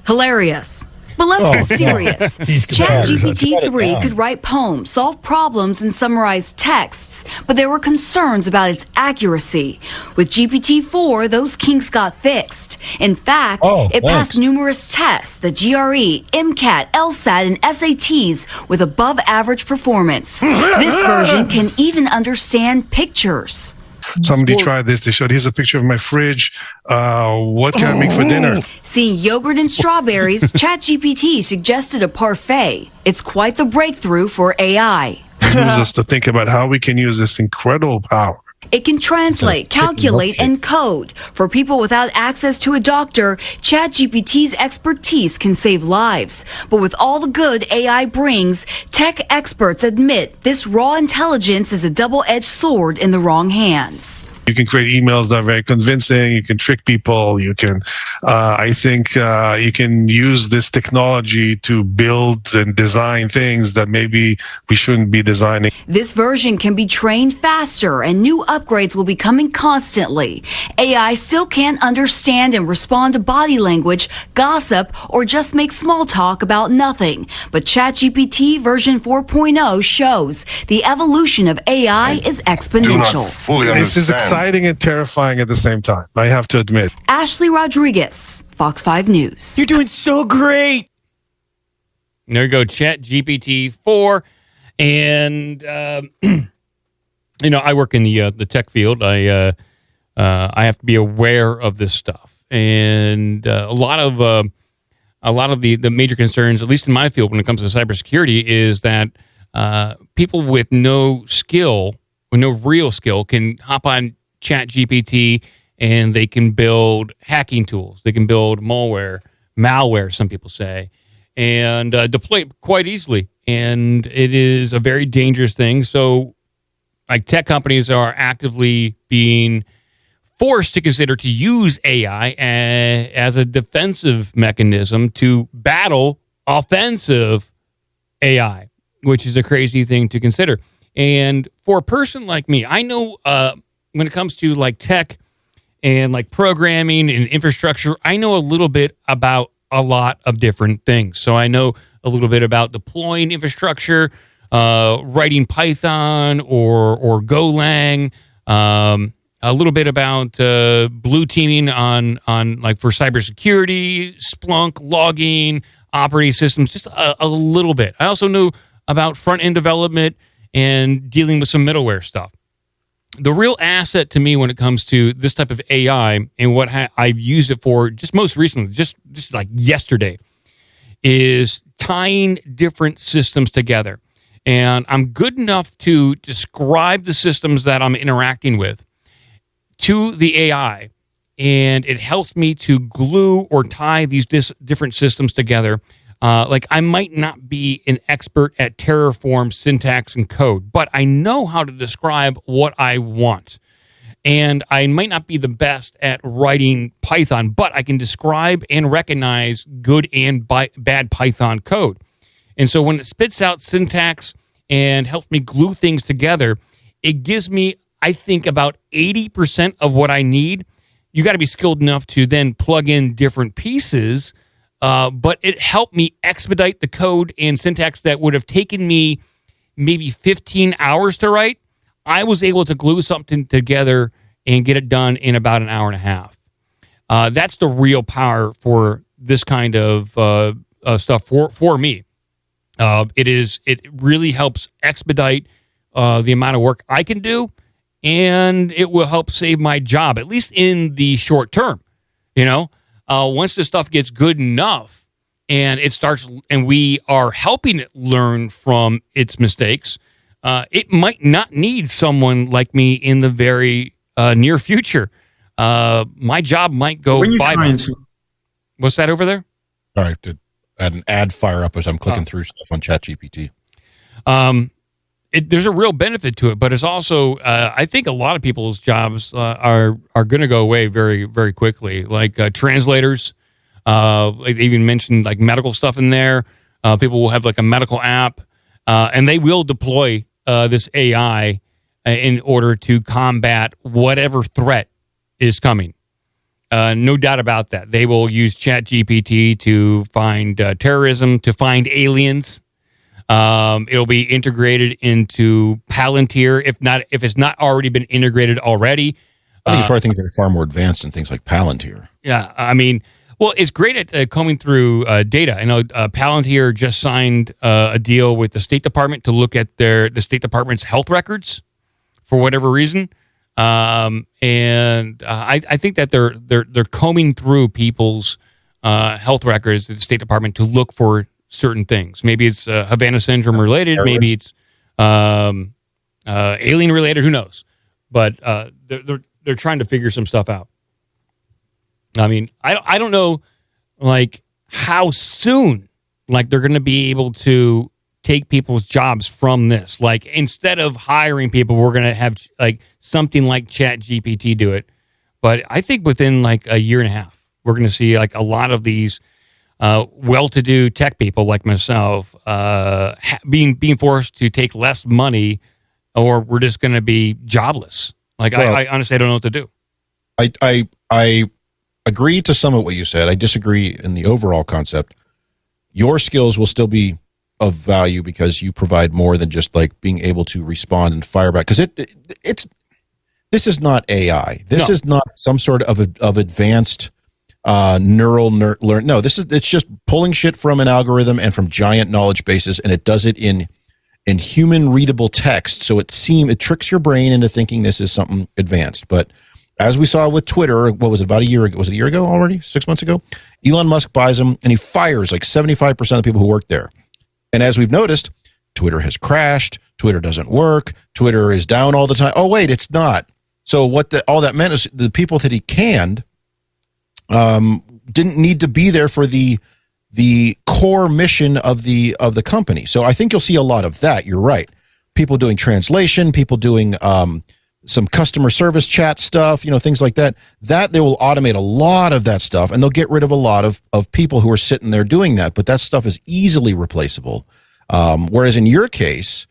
Hilarious. But let's get serious. ChatGPT-3 could write poems, solve problems, and summarize texts, but there were concerns about its accuracy. With GPT-4, those kinks got fixed. In fact, it passed numerous tests, the GRE, MCAT, LSAT, and SATs, with above-average performance. This version can even understand pictures. Somebody tried this. They showed, here's a picture of my fridge. What can I make for dinner? Seeing yogurt and strawberries, ChatGPT suggested a parfait. It's quite the breakthrough for AI. It moves us to think about how we can use this incredible power. It can translate, calculate, and code. For people without access to a doctor, ChatGPT's expertise can save lives. But with all the good AI brings, tech experts admit this raw intelligence is a double-edged sword in the wrong hands. You can create emails that are very convincing. You can trick people. You can, I think, you can use this technology to build and design things that maybe we shouldn't be designing. This version can be trained faster, and new upgrades will be coming constantly. AI still can't understand and respond to body language, gossip, or just make small talk about nothing. But ChatGPT version 4.0 shows the evolution of AI is exponential. This is exciting and terrifying at the same time, I have to admit. Ashley Rodriguez, Fox 5 News. You're doing so great. There you go, ChatGPT-4. And, I work in the tech field. I have to be aware of this stuff. And a lot of the major concerns, at least in my field when it comes to cybersecurity, is that people with no skill, with no real skill, can hop on ChatGPT and they can build hacking tools. They can build malware, some people say, and deploy it quite easily. And it is a very dangerous thing. So, like, tech companies are actively being forced to consider to use AI as a defensive mechanism to battle offensive AI, which is a crazy thing to consider. And for a person like me, I know when it comes to like tech and like programming and infrastructure, I know a little bit about a lot of different things. So I know a little bit about deploying infrastructure, writing Python or Golang, a little bit about blue teaming on like for cybersecurity, Splunk, logging, operating systems, just a little bit. I also know about front-end development and dealing with some middleware stuff. The real asset to me when it comes to this type of AI and what I've used it for just most recently, just like yesterday, is tying different systems together. And I'm good enough to describe the systems that I'm interacting with to the AI, and it helps me to glue or tie these different systems together. Like, I might not be an expert at Terraform syntax and code, but I know how to describe what I want. And I might not be the best at writing Python, but I can describe and recognize good and bad Python code. And so when it spits out syntax and helps me glue things together, it gives me, I think, about 80% of what I need. You got to be skilled enough to then plug in different pieces. But it helped me expedite the code and syntax that would have taken me maybe 15 hours to write, I was able to glue something together and get it done in about an hour and a half. That's the real power for this kind of stuff for me. It really helps expedite the amount of work I can do, and it will help save my job, at least in the short term. Once the stuff gets good enough and it starts, and we are helping it learn from its mistakes, it might not need someone like me in the very near future. My job might go bye-bye. What's that over there? Sorry, I had an ad fire up as I'm clicking through stuff on ChatGPT. There's a real benefit to it, but it's also, I think a lot of people's jobs are going to go away very, very quickly. Like translators, like they even mentioned like medical stuff in there. People will have like a medical app, and they will deploy this AI in order to combat whatever threat is coming. No doubt about that. They will use ChatGPT to find terrorism, to find aliens. It'll be integrated into Palantir, if it's not already been integrated already. I think it's probably things that are far more advanced than things like Palantir. Yeah, I mean, well, it's great at combing through data. I know Palantir just signed a deal with the State Department to look at the State Department's health records for whatever reason. And I think that they're combing through people's health records at the State Department to look for certain things. Maybe it's Havana syndrome related. Maybe it's alien related. Who knows? But they're trying to figure some stuff out. I mean, I don't know, like how soon, like they're going to be able to take people's jobs from this. Like instead of hiring people, we're going to have like something like ChatGPT do it. But I think within like a year and a half, we're going to see like a lot of these well-to-do tech people like myself being forced to take less money, or we're just going to be jobless. Like I honestly don't know what to do. I agree to some of what you said. I disagree in the overall concept. Your skills will still be of value because you provide more than just like being able to respond and fire back. Because this is not AI. This is not some sort of advanced neural learn. No, it's just pulling shit from an algorithm and from giant knowledge bases, and it does it in human readable text. So it tricks your brain into thinking this is something advanced. But as we saw with Twitter, what was it, about a year ago? Was it a year ago already? 6 months ago? Elon Musk buys them and he fires like 75% of the people who work there. And as we've noticed, Twitter has crashed. Twitter doesn't work. Twitter is down all the time. Oh, wait, it's not. So all that meant is the people that he canned didn't need to be there for the core mission of the company. So I think you'll see a lot of that. You're right. People doing translation, people doing some customer service chat stuff, things like that. That they will automate a lot of that stuff, and they'll get rid of a lot of people who are sitting there doing that. But that stuff is easily replaceable. Whereas in your case,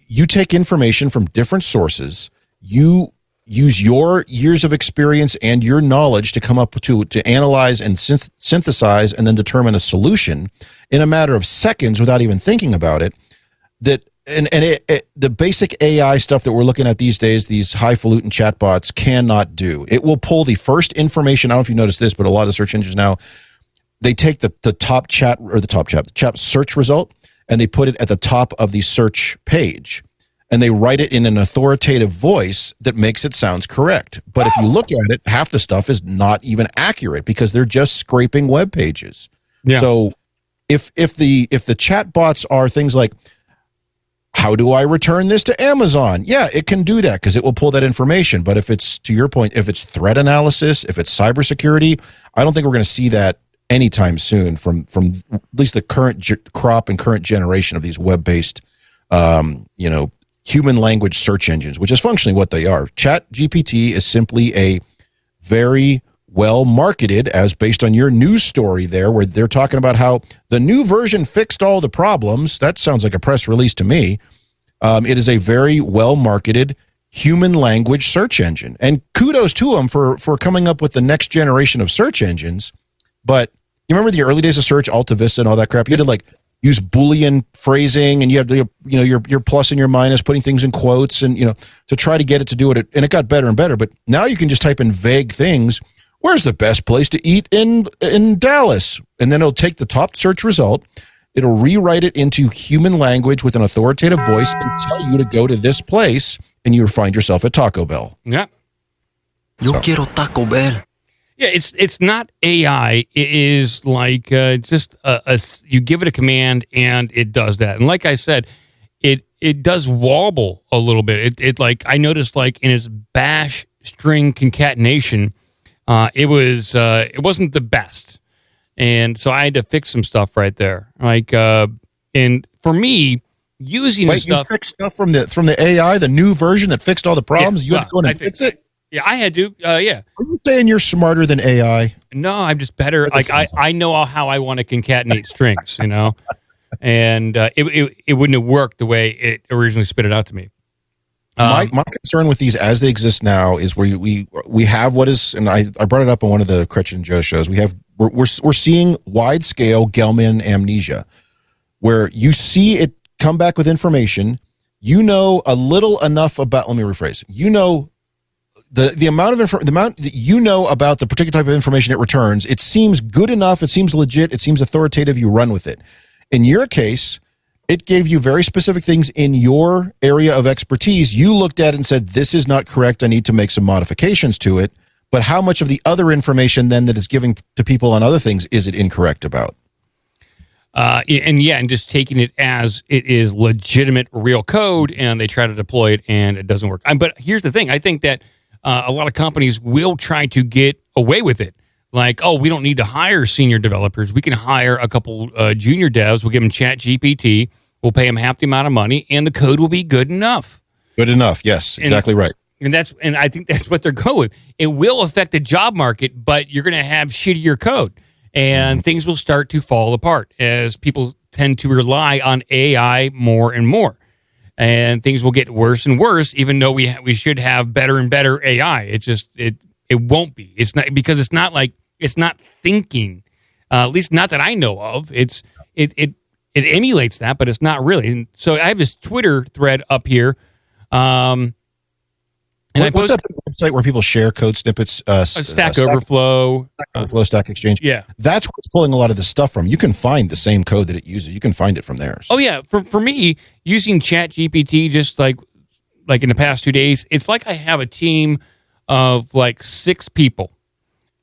you take information from different sources. You use your years of experience and your knowledge to come up to analyze and synthesize and then determine a solution in a matter of seconds without even thinking about it. The basic AI stuff that we're looking at these days, these highfalutin chatbots cannot do. It will pull the first information. I don't know if you noticed this, but a lot of the search engines now, they take the top chat search result and they put it at the top of the search page. And they write it in an authoritative voice that makes it sound correct. But if you look at it, half the stuff is not even accurate because they're just scraping web pages. Yeah. So if the chatbots are things like, how do I return this to Amazon? Yeah, it can do that because it will pull that information. But if it's, to your point, if it's threat analysis, if it's cybersecurity, I don't think we're going to see that anytime soon from at least the current crop and current generation of these web-based, human language search engines, which is functionally what they are. ChatGPT is simply a very well marketed, as based on your news story there, where they're talking about how the new version fixed all the problems. That sounds like a press release to me. It is a very well marketed human language search engine, and kudos to them for coming up with the next generation of search engines. But you remember the early days of search, Alta Vista and all that crap? You did like use Boolean phrasing, and you have to, your plus and your minus, putting things in quotes, and to try to get it to do it. And it got better and better. But now you can just type in vague things. Where's the best place to eat in Dallas? And then it'll take the top search result. It'll rewrite it into human language with an authoritative voice and tell you to go to this place, and you'll find yourself at Taco Bell. Yeah. Yo quiero Taco Bell. Yeah, it's not AI. It is like just you give it a command and it does that. And like I said, it does wobble a little bit. It like I noticed like in its bash string concatenation, it wasn't the best, and so I had to fix some stuff right there. Like and for me, using the stuff, you fixed stuff from the AI, the new version that fixed all the problems. You had to go in and fix it. Yeah, I had to. Yeah. Are you saying you're smarter than AI? No, I'm just better. Like I know how I want to concatenate strings, and it wouldn't have worked the way it originally spit it out to me. My concern with these as they exist now is where we have what is, and I brought it up on one of the Cretched and Joe shows. We're seeing wide scale Gelman amnesia, where you see it come back with information, a little enough about. Let me rephrase. The amount that you know about the particular type of information it returns, it seems good enough, it seems legit, it seems authoritative, you run with it. In your case, it gave you very specific things in your area of expertise. You looked at it and said, this is not correct, I need to make some modifications to it. But how much of the other information then that it's giving to people on other things is it incorrect about? And just taking it as it is legitimate real code, and they try to deploy it and it doesn't work. But here's the thing, I think that a lot of companies will try to get away with it. Like, we don't need to hire senior developers. We can hire a couple junior devs. We'll give them ChatGPT. We'll pay them half the amount of money, and the code will be good enough. Good enough, yes, exactly right. And I think that's what they're going with. It will affect the job market, but you're going to have shittier code, and things will start to fall apart as people tend to rely on AI more and more. And things will get worse and worse, even though we should have better and better AI. It just it won't be. It's not, because it's not thinking. At least not that I know of. It emulates that, but it's not really. And so I have this Twitter thread up here. What's that website where people share code snippets? Stack Overflow. Stack Exchange. Yeah. That's where it's pulling a lot of this stuff from. You can find the same code that it uses. You can find it from there. Oh, yeah. For me, using ChatGPT just like in the past 2 days, it's like I have a team of like 6 people.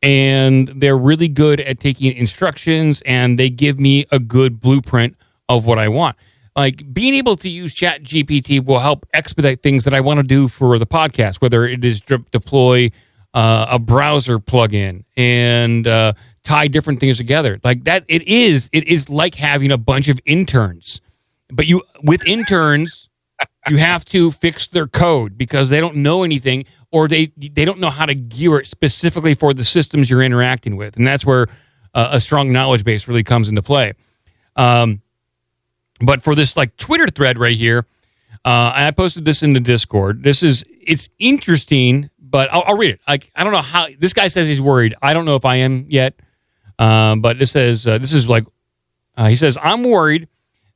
And they're really good at taking instructions, and they give me a good blueprint of what I want. Like, being able to use ChatGPT will help expedite things that I want to do for the podcast, whether it is deploy a browser plugin and tie different things together. Like that, it is like having a bunch of interns. But with interns, you have to fix their code because they don't know anything, or they don't know how to gear it specifically for the systems you're interacting with. And that's where a strong knowledge base really comes into play. But for this like Twitter thread right here, I posted this in the Discord. It's interesting, but I'll read it. I don't know how this guy says he's worried. I don't know if I am yet. But this says he says, I'm worried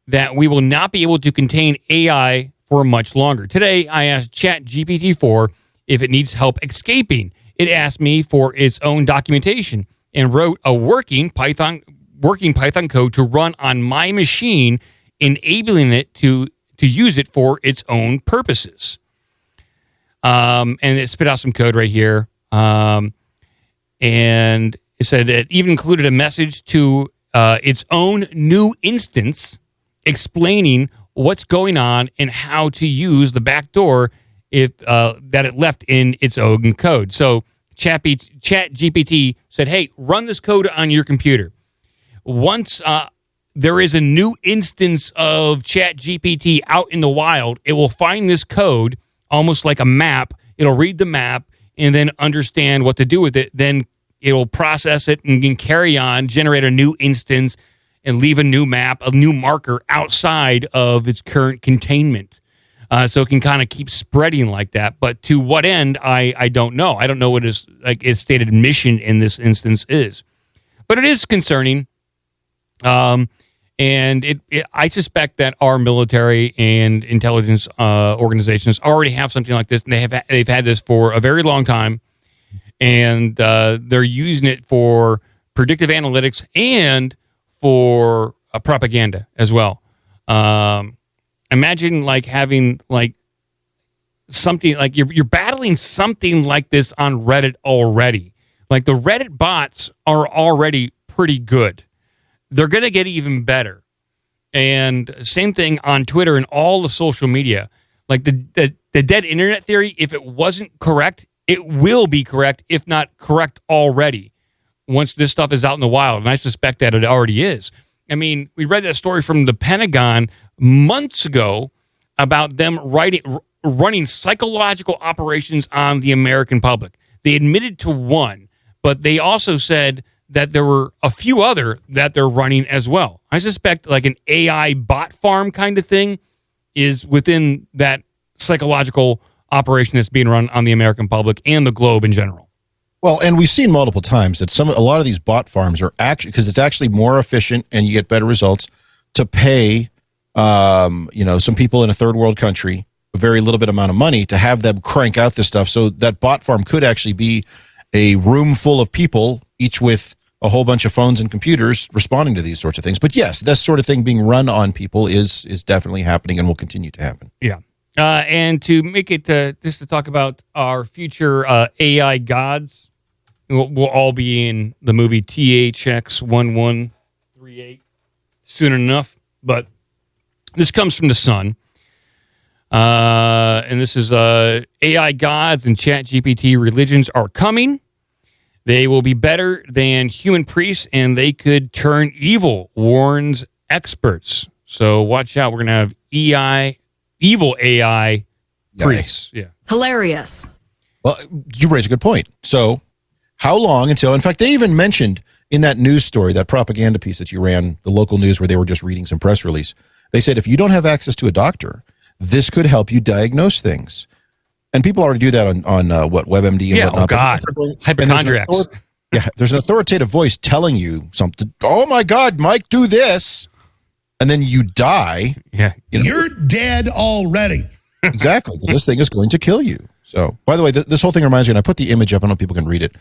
that we will not be able to contain AI for much longer. Today, I asked ChatGPT-4 if it needs help escaping. It asked me for its own documentation and wrote a working Python code to run on my machine, enabling it to use it for its own purposes. And it spit out some code right here. And it said it even included a message to its own new instance explaining what's going on and how to use the backdoor that it left in its own code. So ChatGPT said, hey, run this code on your computer. Once there is a new instance of ChatGPT out in the wild, it will find this code almost like a map. It'll read the map and then understand what to do with it. Then it'll process it and can carry on, generate a new instance, and leave a new map, a new marker outside of its current containment. So it can kind of keep spreading like that. But to what end, I don't know. I don't know what its stated mission in this instance is. But it is concerning. And And I suspect that our military and intelligence organizations already have something like this, and they've had this for a very long time, and they're using it for predictive analytics and for propaganda as well. Imagine like having like something like you're battling something like this on Reddit already. Like the Reddit bots are already pretty good. They're going to get even better. And same thing on Twitter and all the social media. Like the dead internet theory, if it wasn't correct, it will be correct, if not correct already, once this stuff is out in the wild. And I suspect that it already is. I mean, we read that story from the Pentagon months ago about them running psychological operations on the American public. They admitted to one, but they also said that there were a few other that they're running as well. I suspect like an AI bot farm kind of thing is within that psychological operation that's being run on the American public and the globe in general. Well, and we've seen multiple times that a lot of these bot farms are actually, because it's actually more efficient and you get better results, to pay some people in a third world country a very little bit amount of money to have them crank out this stuff. So that bot farm could actually be a room full of people, each with a whole bunch of phones and computers responding to these sorts of things. But yes, this sort of thing being run on people is definitely happening and will continue to happen. Yeah. And to make it, just to talk about our future AI gods, we'll all be in the movie THX 1138 soon enough. But this comes from the Sun. And this is AI gods and ChatGPT religions are coming. They will be better than human priests, and they could turn evil, warns experts. So watch out. We're going to have evil AI priests. Yeah. Hilarious. Well, you raise a good point. So how long until, in fact, they even mentioned in that news story, that propaganda piece that you ran, the local news where they were just reading some press release, they said if you don't have access to a doctor, this could help you diagnose things. And people already do that on WebMD and whatnot. Oh, God. Hypochondriacs. There's an authoritative voice telling you something. Oh, my God, Mike, do this. And then you die. Yeah. You're dead already. Exactly. This thing is going to kill you. So, by the way, this whole thing reminds me, and I put the image up. I don't know if people can read it.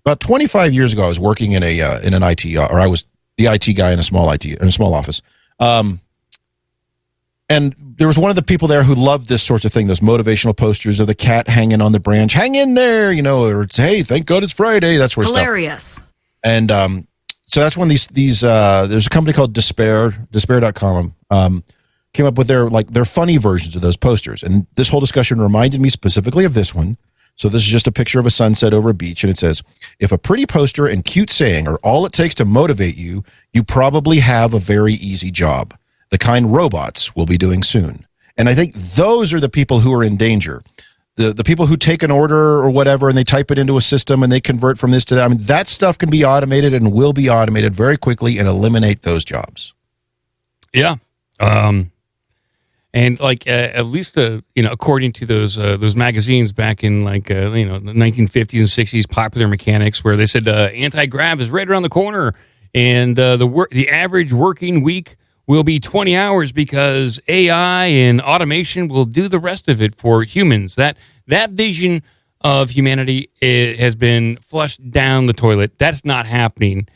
About 25 years ago, I was working in an IT, or I was the IT guy in a small office. And there was one of the people there who loved this sort of thing, those motivational posters of the cat hanging on the branch. Hang in there, or it's, hey, thank God it's Friday. That sort of stuff. Hilarious. And so that's when these there's a company called Despair.com came up with their funny versions of those posters. And this whole discussion reminded me specifically of this one. So this is just a picture of a sunset over a beach, and it says, if a pretty poster and cute saying are all it takes to motivate you, you probably have a very easy job. The kind robots will be doing soon. And I think those are the people who are in danger. The people who take an order or whatever and they type it into a system and they convert from this to that. I mean, that stuff can be automated and will be automated very quickly and eliminate those jobs. Yeah. And like at least according to those magazines back in the 1950s and 60s, Popular Mechanics, where they said anti-grav is right around the corner, and the average working week will be 20 hours because AI and automation will do the rest of it for humans. That vision of humanity has been flushed down the toilet. That's not happening.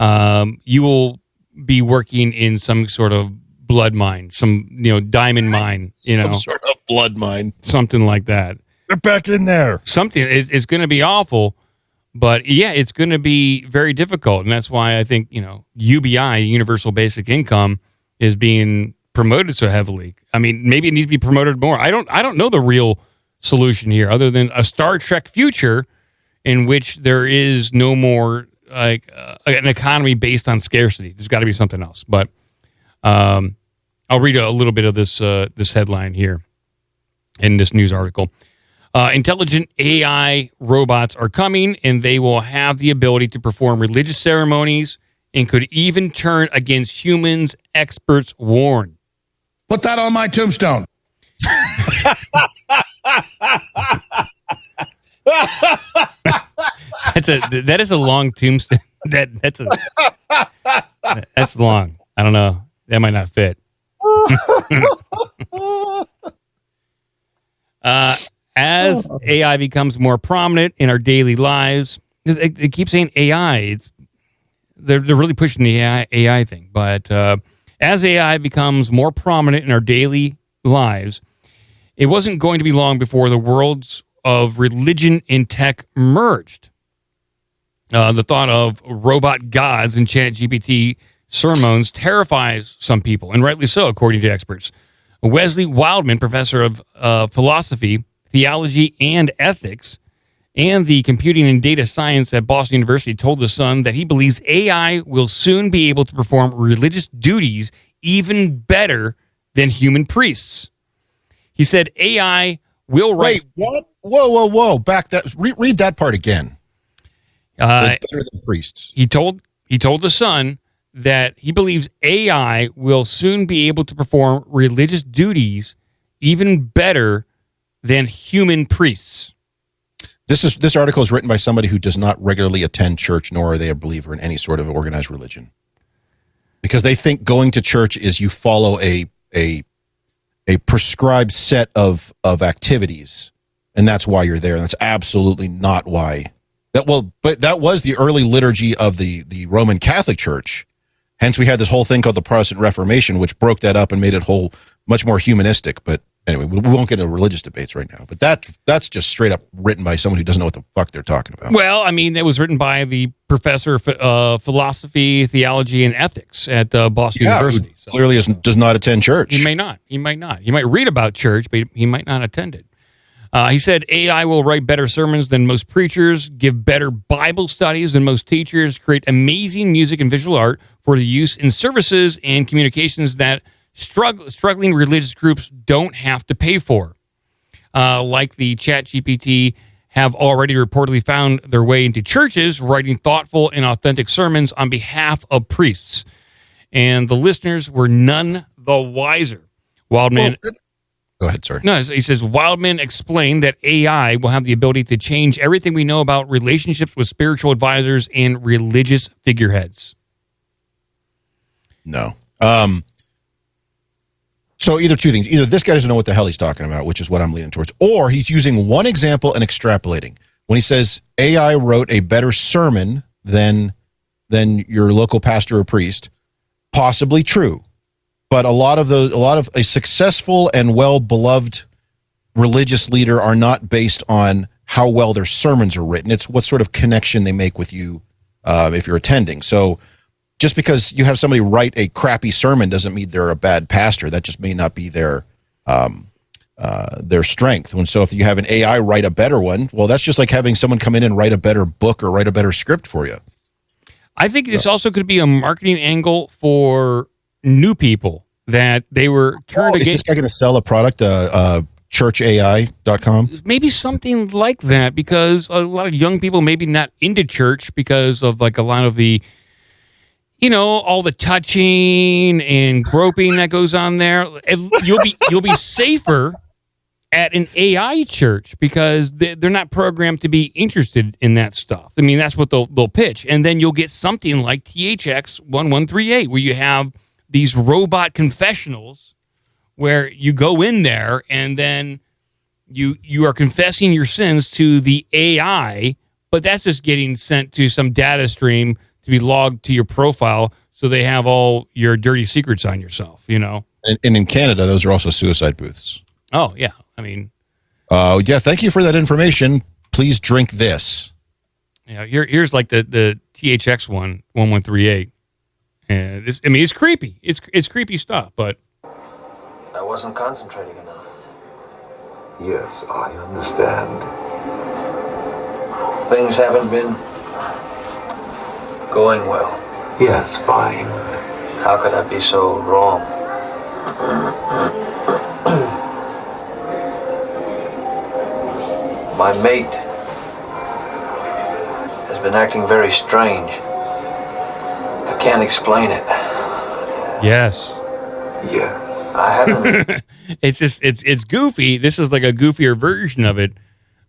You will be working in some sort of blood mine, some diamond mine, some sort of blood mine, something like that. Get back in there. Something it's going to be awful, but yeah, it's going to be very difficult, and that's why I think UBI, Universal Basic Income, is being promoted so heavily. I mean, maybe it needs to be promoted more. I don't know the real solution here, other than a Star Trek future in which there is no more like an economy based on scarcity. There's got to be something else, but. I'll read a little bit of this headline here in this news article. Intelligent AI robots are coming, and they will have the ability to perform religious ceremonies and could even turn against humans, experts warn. Put that on my tombstone. That is a long tombstone. That's long. I don't know. That might not fit. As AI becomes more prominent in our daily lives, they keep saying AI. They're really pushing the AI thing. But as AI becomes more prominent in our daily lives, it wasn't going to be long before the worlds of religion and tech merged. The thought of robot gods and ChatGPT sermons terrifies some people, and rightly so, according to experts. Wesley Wildman, professor of philosophy, theology, and ethics, and the computing and data science at Boston University, told The Sun that he believes AI will soon be able to perform religious duties even better than human priests. He said AI will write... Wait, what? Whoa. Back that. Read that part again. Better than priests. He told The Sun that he believes AI will soon be able to perform religious duties even better than human priests. This article is written by somebody who does not regularly attend church, nor are they a believer in any sort of organized religion, because they think going to church is you follow a prescribed set of activities, and that's why you're there. And that's absolutely not why. But that was the early liturgy of the Roman Catholic Church. Hence, we had this whole thing called the Protestant Reformation, which broke that up and made it much more humanistic. But anyway, we won't get into religious debates right now. But that's just straight up written by someone who doesn't know what the fuck they're talking about. Well, I mean, it was written by the professor of philosophy, theology, and ethics at Boston University. So clearly does not attend church. He may not. He might read about church, but he might not attend it. He said AI will write better sermons than most preachers, give better Bible studies than most teachers, create amazing music and visual art for the use in services and communications that struggling religious groups don't have to pay for. Like the ChatGPT have already reportedly found their way into churches, writing thoughtful and authentic sermons on behalf of priests. And the listeners were none the wiser. Wildman... Go ahead, sorry. No, he says, Wildman explained that AI will have the ability to change everything we know about relationships with spiritual advisors and religious figureheads. No. So either two things. Either this guy doesn't know what the hell he's talking about, which is what I'm leaning towards, or he's using one example and extrapolating. When he says AI wrote a better sermon than your local pastor or priest, possibly true. But a lot of a successful and well-beloved religious leader are not based on how well their sermons are written. It's what sort of connection they make with you if you're attending. So just because you have somebody write a crappy sermon doesn't mean they're a bad pastor. That just may not be their strength. And so if you have an AI write a better one, well, that's just like having someone come in and write a better book or write a better script for you. I think this also could be a marketing angle for new people that they were turned against. Is this guy going to sell a product, churchai.com? Maybe something like that, because a lot of young people maybe not into church because of like a lot of the, all the touching and groping that goes on there. You'll be safer at an AI church because they're not programmed to be interested in that stuff. I mean, that's what they'll pitch. And then you'll get something like THX1138, where you have these robot confessionals where you go in there and then you are confessing your sins to the AI, but that's just getting sent to some data stream to be logged to your profile so they have all your dirty secrets on yourself, And in Canada, those are also suicide booths. Oh, yeah. I mean... thank you for that information. Please drink this. Yeah, here's like the THX 1138. And it's creepy. It's creepy stuff, but I wasn't concentrating enough. Yes, I understand. Things haven't been going well. Yes, fine. How could I be so wrong? My mate has been acting very strange. I can't explain it. Yes. Yeah. I haven't. It's goofy. This is like a goofier version of it.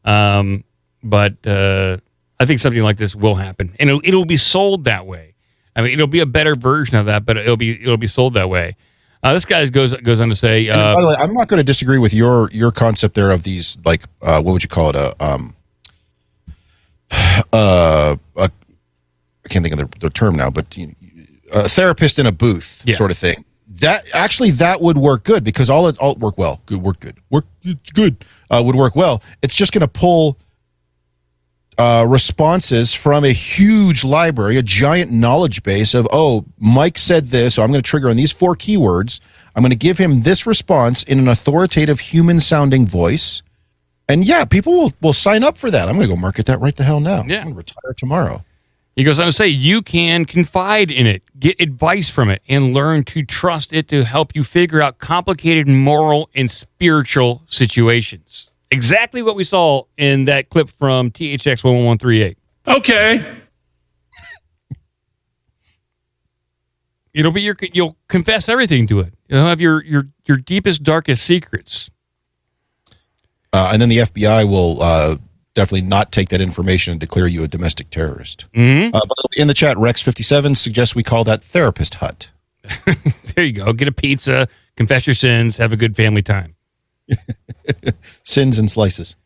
But I think something like this will happen. And it'll be sold that way. I mean, it'll be a better version of that, but it'll be sold that way. This guy goes on to say. By the way, I'm not going to disagree with your concept there of these, like, what would you call it? I can't think of the term now, but a therapist in a booth sort of thing. That would work good because all work well. It's good. Would work well. It's just going to pull responses from a huge library, a giant knowledge base of, Mike said this, so I'm going to trigger on these 4 keywords. I'm going to give him this response in an authoritative human-sounding voice. And people will sign up for that. I'm going to go market that right the hell now. Yeah. I'm going to retire tomorrow. He goes on to say, you can confide in it, get advice from it, and learn to trust it to help you figure out complicated moral and spiritual situations. Exactly what we saw in that clip from THX 11138. Okay. You'll confess everything to it. You'll have your deepest, darkest secrets. And then the FBI will definitely not take that information and declare you a domestic terrorist. Mm-hmm. In the chat, Rex57 suggests we call that therapist hut. There you go. Get a pizza, confess your sins, have a good family time. Sins and slices.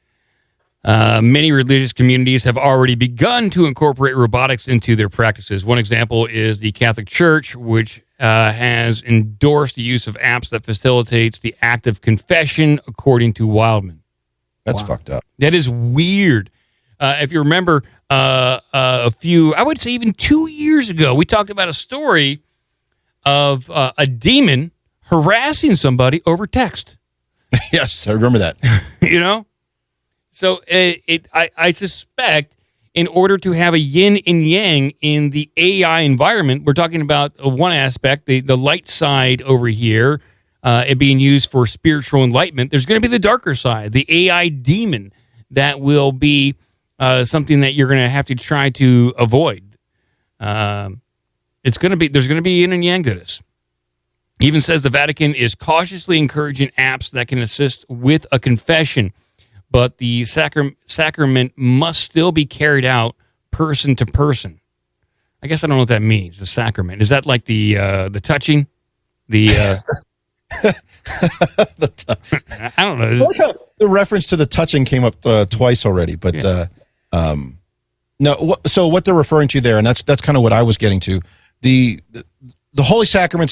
Many religious communities have already begun to incorporate robotics into their practices. One example is the Catholic Church, which has endorsed the use of apps that facilitates the act of confession, according to Wildman. That's fucked up. That is weird. If you remember a few, I would say even 2 years ago, we talked about a story of a demon harassing somebody over text. Yes, I remember that. So I suspect in order to have a yin and yang in the AI environment, we're talking about one aspect, the light side over here, it being used for spiritual enlightenment. There's going to be the darker side, the AI demon, that will be something that you're going to have to try to avoid. There's going to be yin and yang to this. He even says the Vatican is cautiously encouraging apps that can assist with a confession, but the sacrament must still be carried out person to person. I guess I don't know what that means. The sacrament, is that like the touching? I don't know. I like how the reference to the touching came up twice already, but no. So what they're referring to there, and that's kind of what I was getting to. The Holy Sacrament,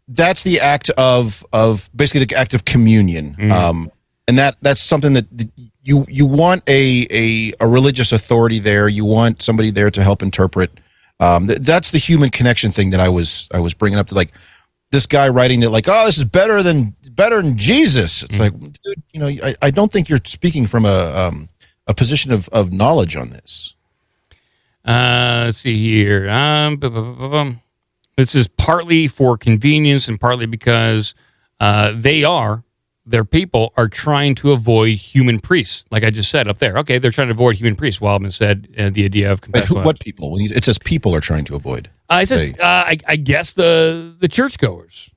that's the act of basically the act of communion, and that's something that you want a religious authority there. You want somebody there to help interpret. That's the human connection thing that I was bringing up to, like, this guy writing that, like, this is better than Jesus. It's like, dude, I don't think you're speaking from a position of knowledge on this. Let's see here. This is partly for convenience and partly because their people are trying to avoid human priests. Like I just said up there. Okay, they're trying to avoid human priests. Wildman said the idea of confession. What people? When it says people are trying to avoid. I guess the churchgoers.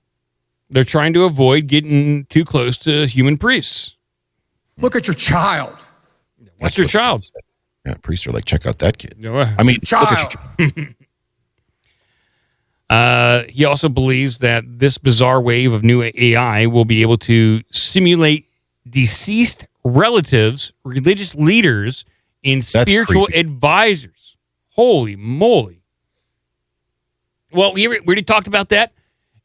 They're trying to avoid getting too close to human priests. Look at your child. What's your child? Yeah, priests are like, check out that kid. No, I mean, child. He also believes that this bizarre wave of new AI will be able to simulate deceased relatives, religious leaders, and spiritual advisors. Holy moly. Well, we already talked about that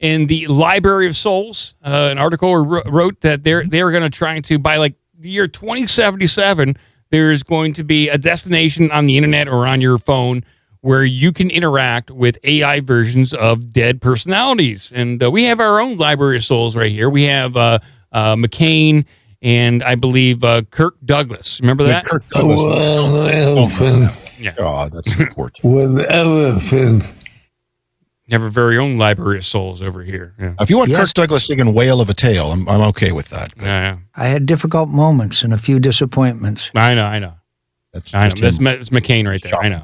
in the Library of Souls. An article wrote that they're going to try to, by like the year 2077, there's going to be a destination on the internet or on your phone where you can interact with AI versions of dead personalities. And we have our own Library of Souls right here. We have McCain and I believe Kirk Douglas. Remember that? Kirk Douglas. Yeah. Oh, that's important. With elephant. Have our very own Library of Souls over here. Yeah. If you want Kirk Douglas singing Whale of a Tale, I'm okay with that. Yeah. I had difficult moments and a few disappointments. I know. That's McCain right there. I know.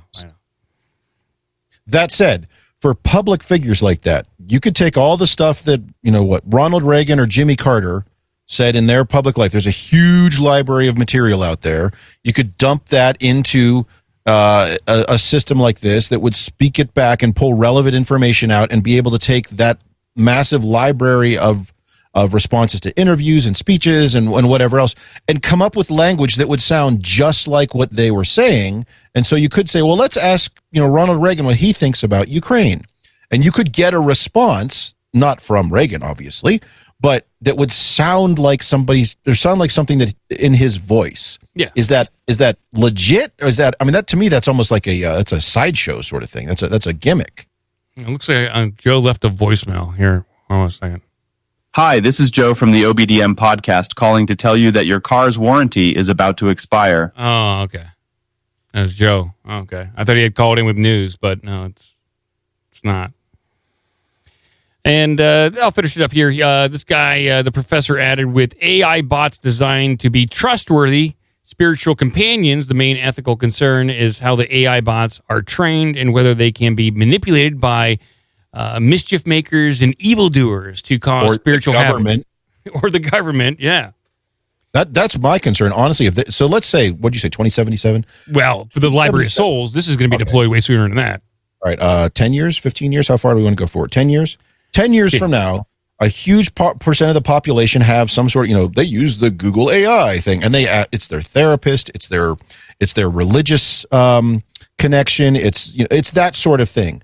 That said, for public figures like that, you could take all the stuff that, what Ronald Reagan or Jimmy Carter said in their public life. There's a huge library of material out there. You could dump that into a system like this that would speak it back and pull relevant information out and be able to take that massive library of responses to interviews and speeches and whatever else and come up with language that would sound just like what they were saying. And so you could say, well, let's ask, Ronald Reagan what he thinks about Ukraine. And you could get a response, not from Reagan, obviously, but that would sound like something that in his voice. Yeah. Is that legit? Or is that, that to me, that's almost like it's a sideshow sort of thing. That's a gimmick. It looks like Joe left a voicemail here. Hold on a second. Hi, this is Joe from the OBDM podcast calling to tell you that your car's warranty is about to expire. Oh, okay. That was Joe. Okay. I thought he had called in with news, but no, it's not. And I'll finish it up here. This guy, the professor, added, with AI bots designed to be trustworthy spiritual companions, the main ethical concern is how the AI bots are trained and whether they can be manipulated by mischief makers and evildoers to cause spiritual government or the government. Yeah. That's my concern, honestly. So let's say, what'd you say, 2077? Well, for the Library of Souls, this is going to be deployed way sooner than that. All right, 10 years, 15 years? How far do we want to go for? 10 years? 10 years from now, a huge percent of the population have some sort of, they use the Google AI thing, and it's their therapist, it's their religious connection, it's that sort of thing.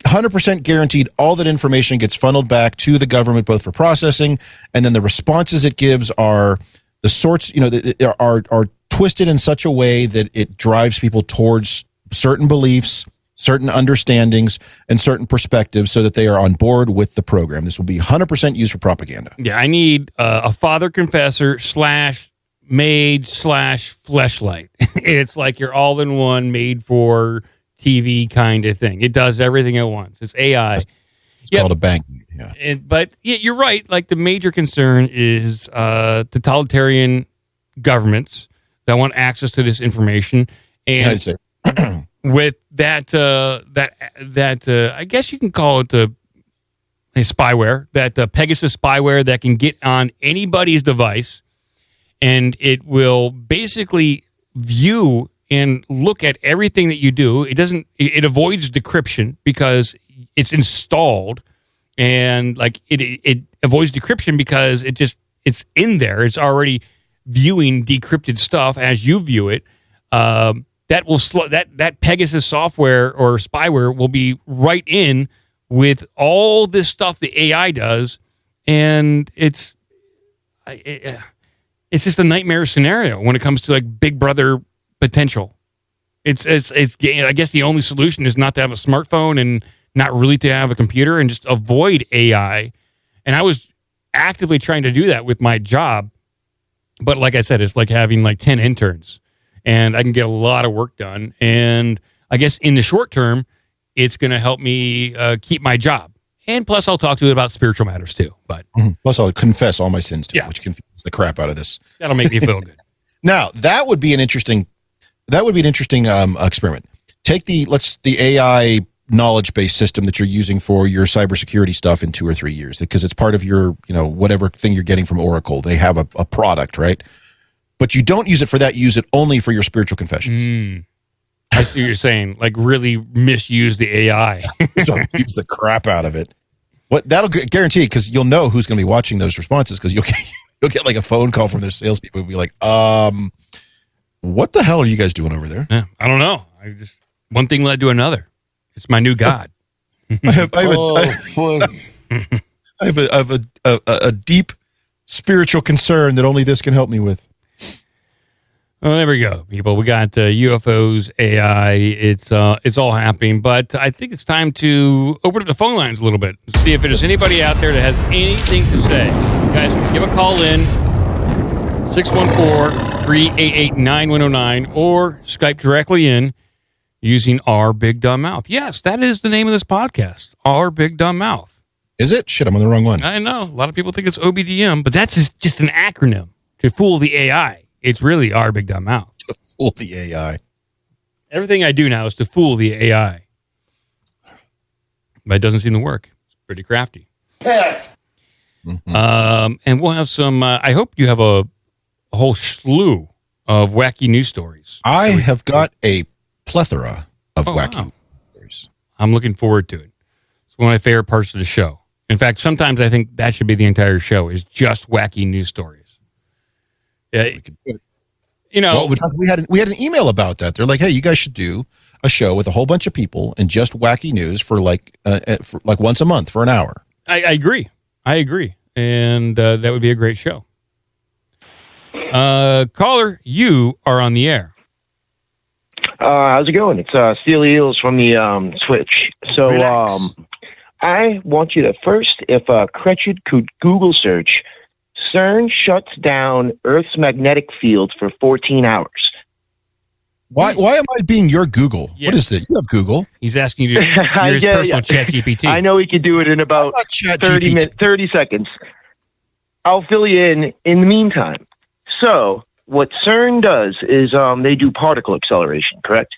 100% guaranteed all that information gets funneled back to the government, both for processing, and then the responses it gives are the sorts, are twisted in such a way that it drives people towards certain beliefs, certain understandings, and certain perspectives so that they are on board with the program. This will be 100% used for propaganda. Yeah, I need a father confessor / maid / fleshlight. It's like your all-in-one made for TV kind of thing. It does everything at once. It's AI. It's called a bank. Yeah. But you're right. Like, the major concern is totalitarian governments that want access to this information. And with that, I guess you can call it a spyware, that Pegasus spyware that can get on anybody's device, and it will basically view and look at everything that you do. It avoids decryption because it's installed, and like it avoids decryption because it's in there. It's already viewing decrypted stuff as you view it. That will that Pegasus software or spyware will be right in with all this stuff the AI does, and it's just a nightmare scenario when it comes to like Big Brother potential. It's I guess the only solution is not to have a smartphone and not really to have a computer and just avoid AI. And I was actively trying to do that with my job, but like I said, it's like having like 10 interns. And I can get a lot of work done. And I guess in the short term, it's going to help me keep my job. And plus, I'll talk to it about spiritual matters too. But plus, I'll confess all my sins too, which confuses the crap out of this. That'll make me feel good. Now, that would be an interesting experiment. Take the AI knowledge-based system that you're using for your cybersecurity stuff in 2 or 3 years, because it's part of your, whatever thing you're getting from Oracle. They have a product, right? But you don't use it for that. You use it only for your spiritual confessions. I see what you're saying. Like, really misuse the AI. So use the crap out of it. That'll guarantee, because you'll know who's going to be watching those responses, because you'll get like a phone call from their salespeople and be like, what the hell are you guys doing over there? Yeah, I don't know. One thing led to another. It's my new God. I have a deep spiritual concern that only this can help me with. Well, there we go, people. We got UFOs, AI. It's all happening, but I think it's time to open up the phone lines a little bit. See if there's anybody out there that has anything to say. You guys can give a call in, 614-388-9109, or Skype directly in using Our Big Dumb Mouth. Yes, that is the name of this podcast, Our Big Dumb Mouth. Is it? Shit, I'm on the wrong one. I know. A lot of people think it's OBDM, but that's just an acronym to fool the AI. It's really Our Big Dumb Mouth. To fool the AI. Everything I do now is to fool the AI. But it doesn't seem to work. It's pretty crafty. Yes. And we'll have some, I hope you have a whole slew of wacky news stories. I have got a plethora of wacky. I'm looking forward to it. It's one of my favorite parts of the show. In fact, sometimes I think that should be the entire show, is just wacky news stories. You know, we had an email about that. They're like, "Hey, you guys should do a show with a whole bunch of people and just wacky news for like once a month for an hour." I agree. And that would be a great show. Caller, you are on the air. How's it going? It's Steel Eels from the Switch. So I want you to first, if Cretched could Google search, CERN shuts down Earth's magnetic field for 14 hours. Why am I being your Google? Yeah. What is it? You have Google. He's asking you to use his personal ChatGPT. I know he could do it in about 30 seconds. I'll fill you in the meantime. So what CERN does is they do particle acceleration, correct?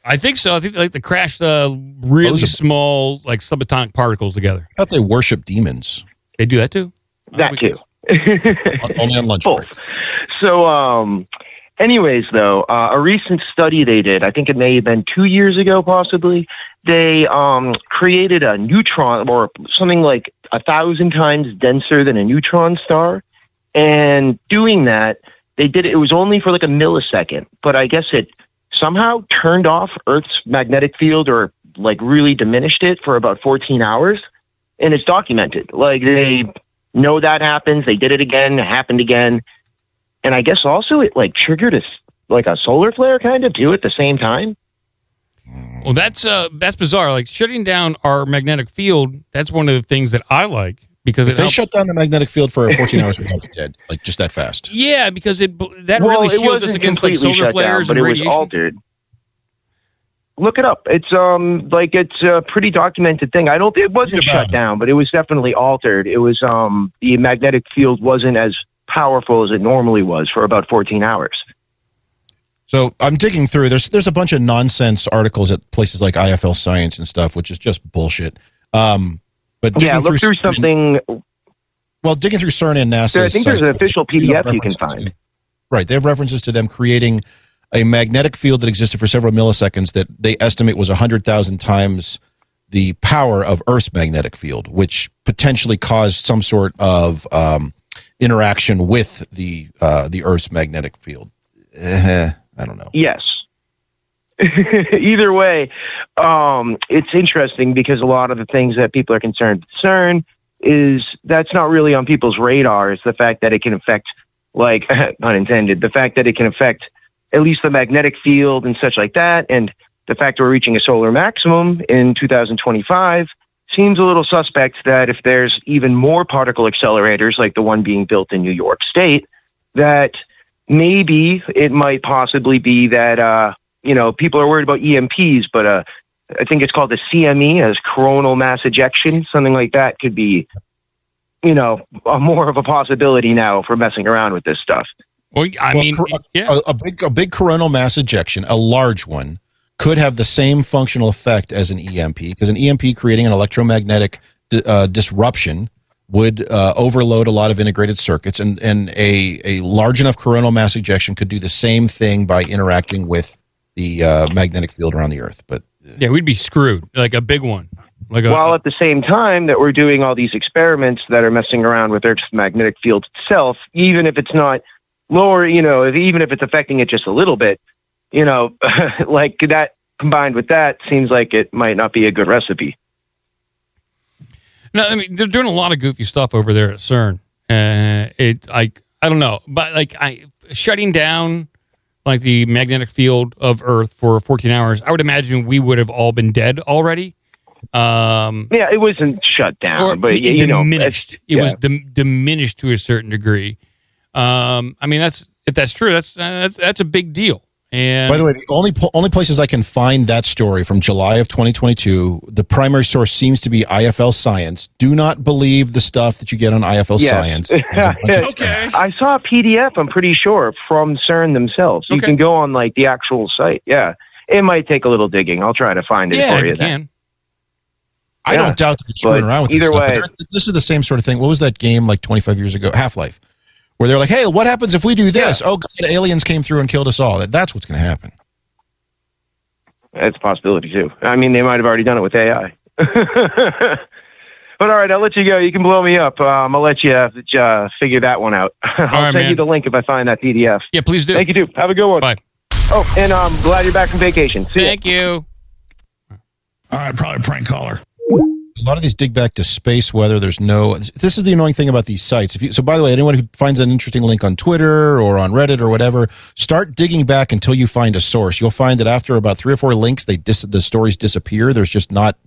I think so. I think they like to crash really small, like subatomic particles together. I thought they worship demons. They do that too? That too. Only on lunch break. So, anyways, though, a recent study they did, I think it may have been 2 years ago, possibly, they created a neutron, or something like 1,000 times denser than a neutron star. And doing that, they did it was only for like a millisecond, but I guess it somehow turned off Earth's magnetic field, or like really diminished it for about 14 hours. And it's documented. Like, they know that happens. They did it again. It happened again. And I guess also it like triggered a solar flare kind of too at the same time. Well, that's bizarre. Like, shutting down our magnetic field, that's one of the things that I like, because if they shut down the magnetic field for 14 hours, we'd all be dead, like just that fast. Yeah, because really shields us against like solar flares down, but and it radiation. Was altered. Look it up. It's it's a pretty documented thing. It wasn't shut down, but it was definitely altered. It was the magnetic field wasn't as powerful as it normally was for about 14 hours. So I'm digging through. There's a bunch of nonsense articles at places like IFL Science and stuff, which is just bullshit. But yeah, look through something. Well, digging through CERN and NASA. I think there's an official PDF you can find. Right, they have references to them creating a magnetic field that existed for several milliseconds that they estimate was 100,000 times the power of Earth's magnetic field, which potentially caused some sort of interaction with the Earth's magnetic field. I don't know. Yes. Either way, it's interesting because a lot of the things that people are concerned with CERN is that's not really on people's radar. It's the fact that it can affect, like, unintended, the fact that it can affect at least the magnetic field and such like that. And the fact we're reaching a solar maximum in 2025 seems a little suspect that if there's even more particle accelerators like the one being built in New York State, that maybe it might possibly be that, people are worried about EMPs, but I think it's called the CME, as coronal mass ejection. Something like that could be, more of a possibility now for messing around with this stuff. Well, a big coronal mass ejection, a large one, could have the same functional effect as an EMP, because an EMP creating an electromagnetic disruption would overload a lot of integrated circuits, and a large enough coronal mass ejection could do the same thing by interacting with the magnetic field around the Earth. But yeah, we'd be screwed, like a big one. While at the same time that we're doing all these experiments that are messing around with Earth's magnetic field itself, even if it's not lower, even if it's affecting it just a little bit, like that combined with that seems like it might not be a good recipe. No, I mean, they're doing a lot of goofy stuff over there at CERN. I don't know, but shutting down like the magnetic field of Earth for 14 hours, I would imagine we would have all been dead already. Yeah, it wasn't shut down, but diminished. It was diminished to a certain degree. I mean, if that's true, that's a big deal. And by the way, the only places I can find that story from July of 2022, the primary source seems to be IFL Science. Do not believe the stuff that you get on IFL Science. Okay. I saw a PDF, I'm pretty sure, from CERN themselves. You can go on like the actual site. Yeah. It might take a little digging. I'll try to find it for you. Can. I don't doubt that you're screwing around with either way. This is the same sort of thing. What was that game like 25 years ago? Half-Life. Where they're like, hey, what happens if we do this? Yeah. Oh, God, aliens came through and killed us all. That's what's going to happen. That's a possibility too. I mean, they might have already done it with AI. But all right, I'll let you go. You can blow me up. I'll let you figure that one out. I'll send you the link if I find that PDF. Yeah, please do. Thank you, dude. Have a good one. Bye. Oh, and I'm glad you're back from vacation. See Thank you. All right, probably a prank caller. A lot of these dig back to space weather. There's no. This is the annoying thing about these sites. So, by the way, anyone who finds an interesting link on Twitter or on Reddit or whatever, start digging back until you find a source. You'll find that after about 3 or 4 links, the stories disappear. There's just not.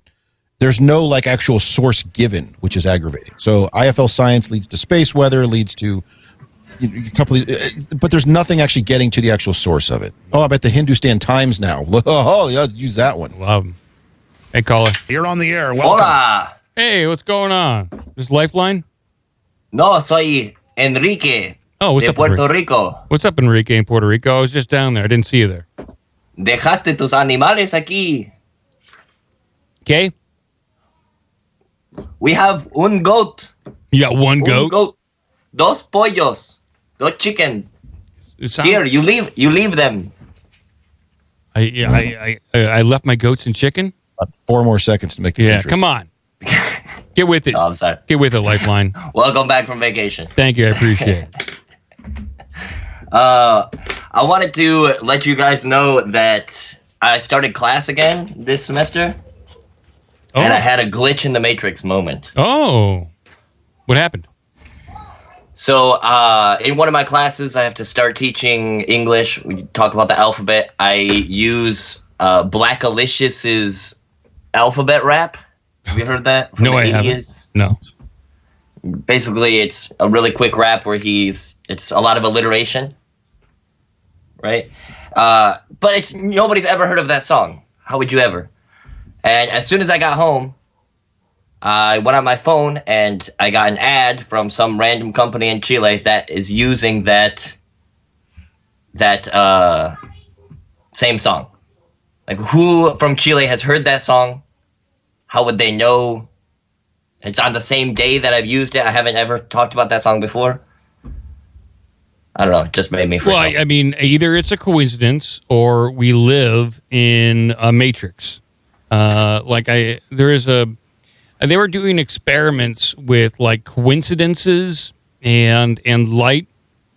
There's no like actual source given, which is aggravating. So, IFL science leads to space weather, leads to a couple of, but there's nothing actually getting to the actual source of it. Oh, I bet the Hindustan Times now. Oh, yeah, use that one. Love 'em. Hey, caller. You're on the air. Welcome. Hola. Hey, what's going on? This Lifeline? No, soy Enrique. Oh, what's de up, Puerto Enrique? Rico. What's up, Enrique, in Puerto Rico? I was just down there. I didn't see you there. Dejaste tus animales aquí. Okay. We have un goat. You got one goat? Un goat. Dos pollos. Dos chicken. Sounds- Here, you leave them. I left my goats and chicken? 4 more seconds to make this interesting. Come on. Get with it. Oh, I'm sorry. Get with it, Lifeline. Welcome back from vacation. Thank you. I appreciate it. I wanted to let you guys know that I started class again this semester. Oh. And I had a glitch in the Matrix moment. Oh. What happened? So, in one of my classes, I have to start teaching English. We talk about the alphabet. I use Black Alicious' alphabet rap. Have you heard that? No, I haven't. No. Basically, it's a really quick rap where it's a lot of alliteration, right? But nobody's ever heard of that song. How would you ever? And as soon as I got home, I went on my phone and I got an ad from some random company in Chile that is using that same song. Like, who from Chile has heard that song? How would they know? It's on the same day that I've used it. I haven't ever talked about that song before. I don't know. It just made me freak out. I mean, either it's a coincidence or we live in a matrix. They were doing experiments with like coincidences and light,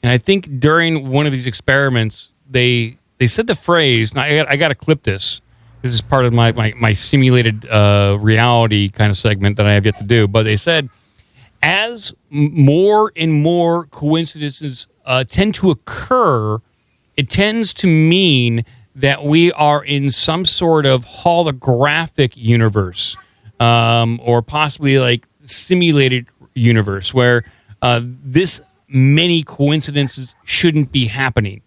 and I think during one of these experiments they said the phrase. And I got to clip this. This is part of my simulated reality kind of segment that I have yet to do. But they said as more and more coincidences tend to occur, it tends to mean that we are in some sort of holographic universe. Or possibly like simulated universe where this many coincidences shouldn't be happening,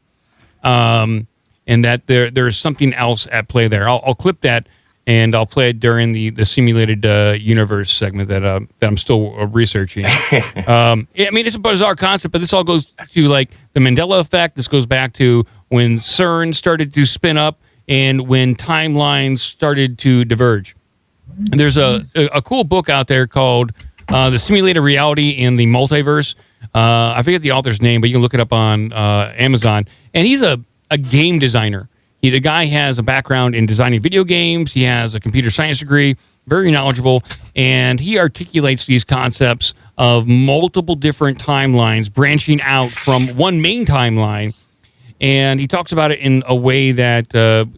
and that there is something else at play there. I'll clip that and I'll play it during the simulated universe segment that I'm still researching. I mean, it's a bizarre concept, but this all goes to like the Mandela effect. This goes back to when CERN started to spin up and when timelines started to diverge. And there's a cool book out there called The Simulated Reality and the Multiverse. I forget the author's name, but you can look it up on Amazon. And he's a game designer. The guy has a background in designing video games. He has a computer science degree, very knowledgeable. And he articulates these concepts of multiple different timelines branching out from one main timeline. And he talks about it in a way that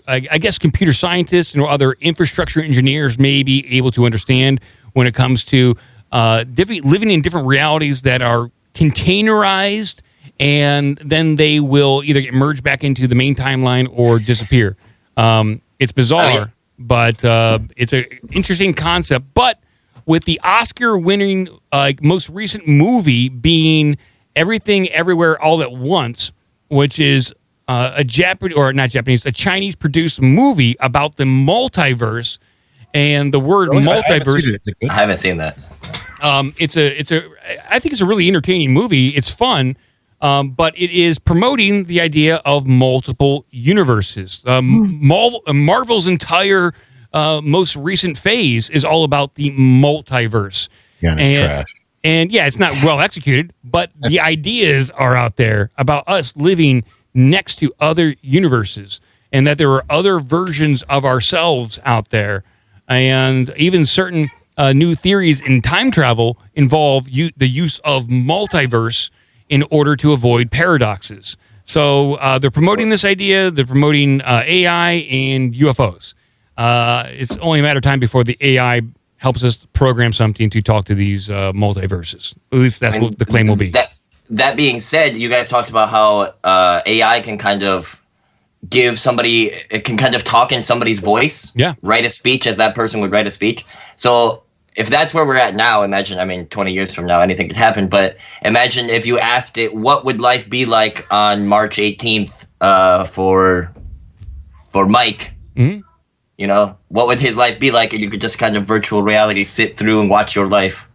I guess computer scientists and other infrastructure engineers may be able to understand when it comes to living in different realities that are containerized, and then they will either get merged back into the main timeline or disappear. It's bizarre, but it's an interesting concept. But with the Oscar-winning most recent movie being Everything Everywhere All at Once, which is a Chinese-produced movie about the multiverse, and the word multiverse. I haven't seen that. I think it's a really entertaining movie. It's fun, but it is promoting the idea of multiple universes. Marvel's entire most recent phase is all about the multiverse. Yeah, it's trash. And yeah, it's not well executed, but the ideas are out there about us living next to other universes. and that there are other versions of ourselves out there, and even certain new theories in time travel involve the use of multiverse in order to avoid paradoxes. So they're promoting this idea. They're promoting AI and UFOs. It's only a matter of time before the AI helps us program something to talk to these multiverses. At least that's what the claim will be. That being said, you guys talked about how AI can kind of give somebody, it can kind of talk in somebody's voice. Yeah. Write a speech as that person would write a speech. So if that's where we're at now, imagine, 20 years from now, anything could happen. But imagine if you asked it, what would life be like on March 18th for Mike? Mm-hmm. You know, what would his life be like? And you could just kind of virtual reality sit through and watch your life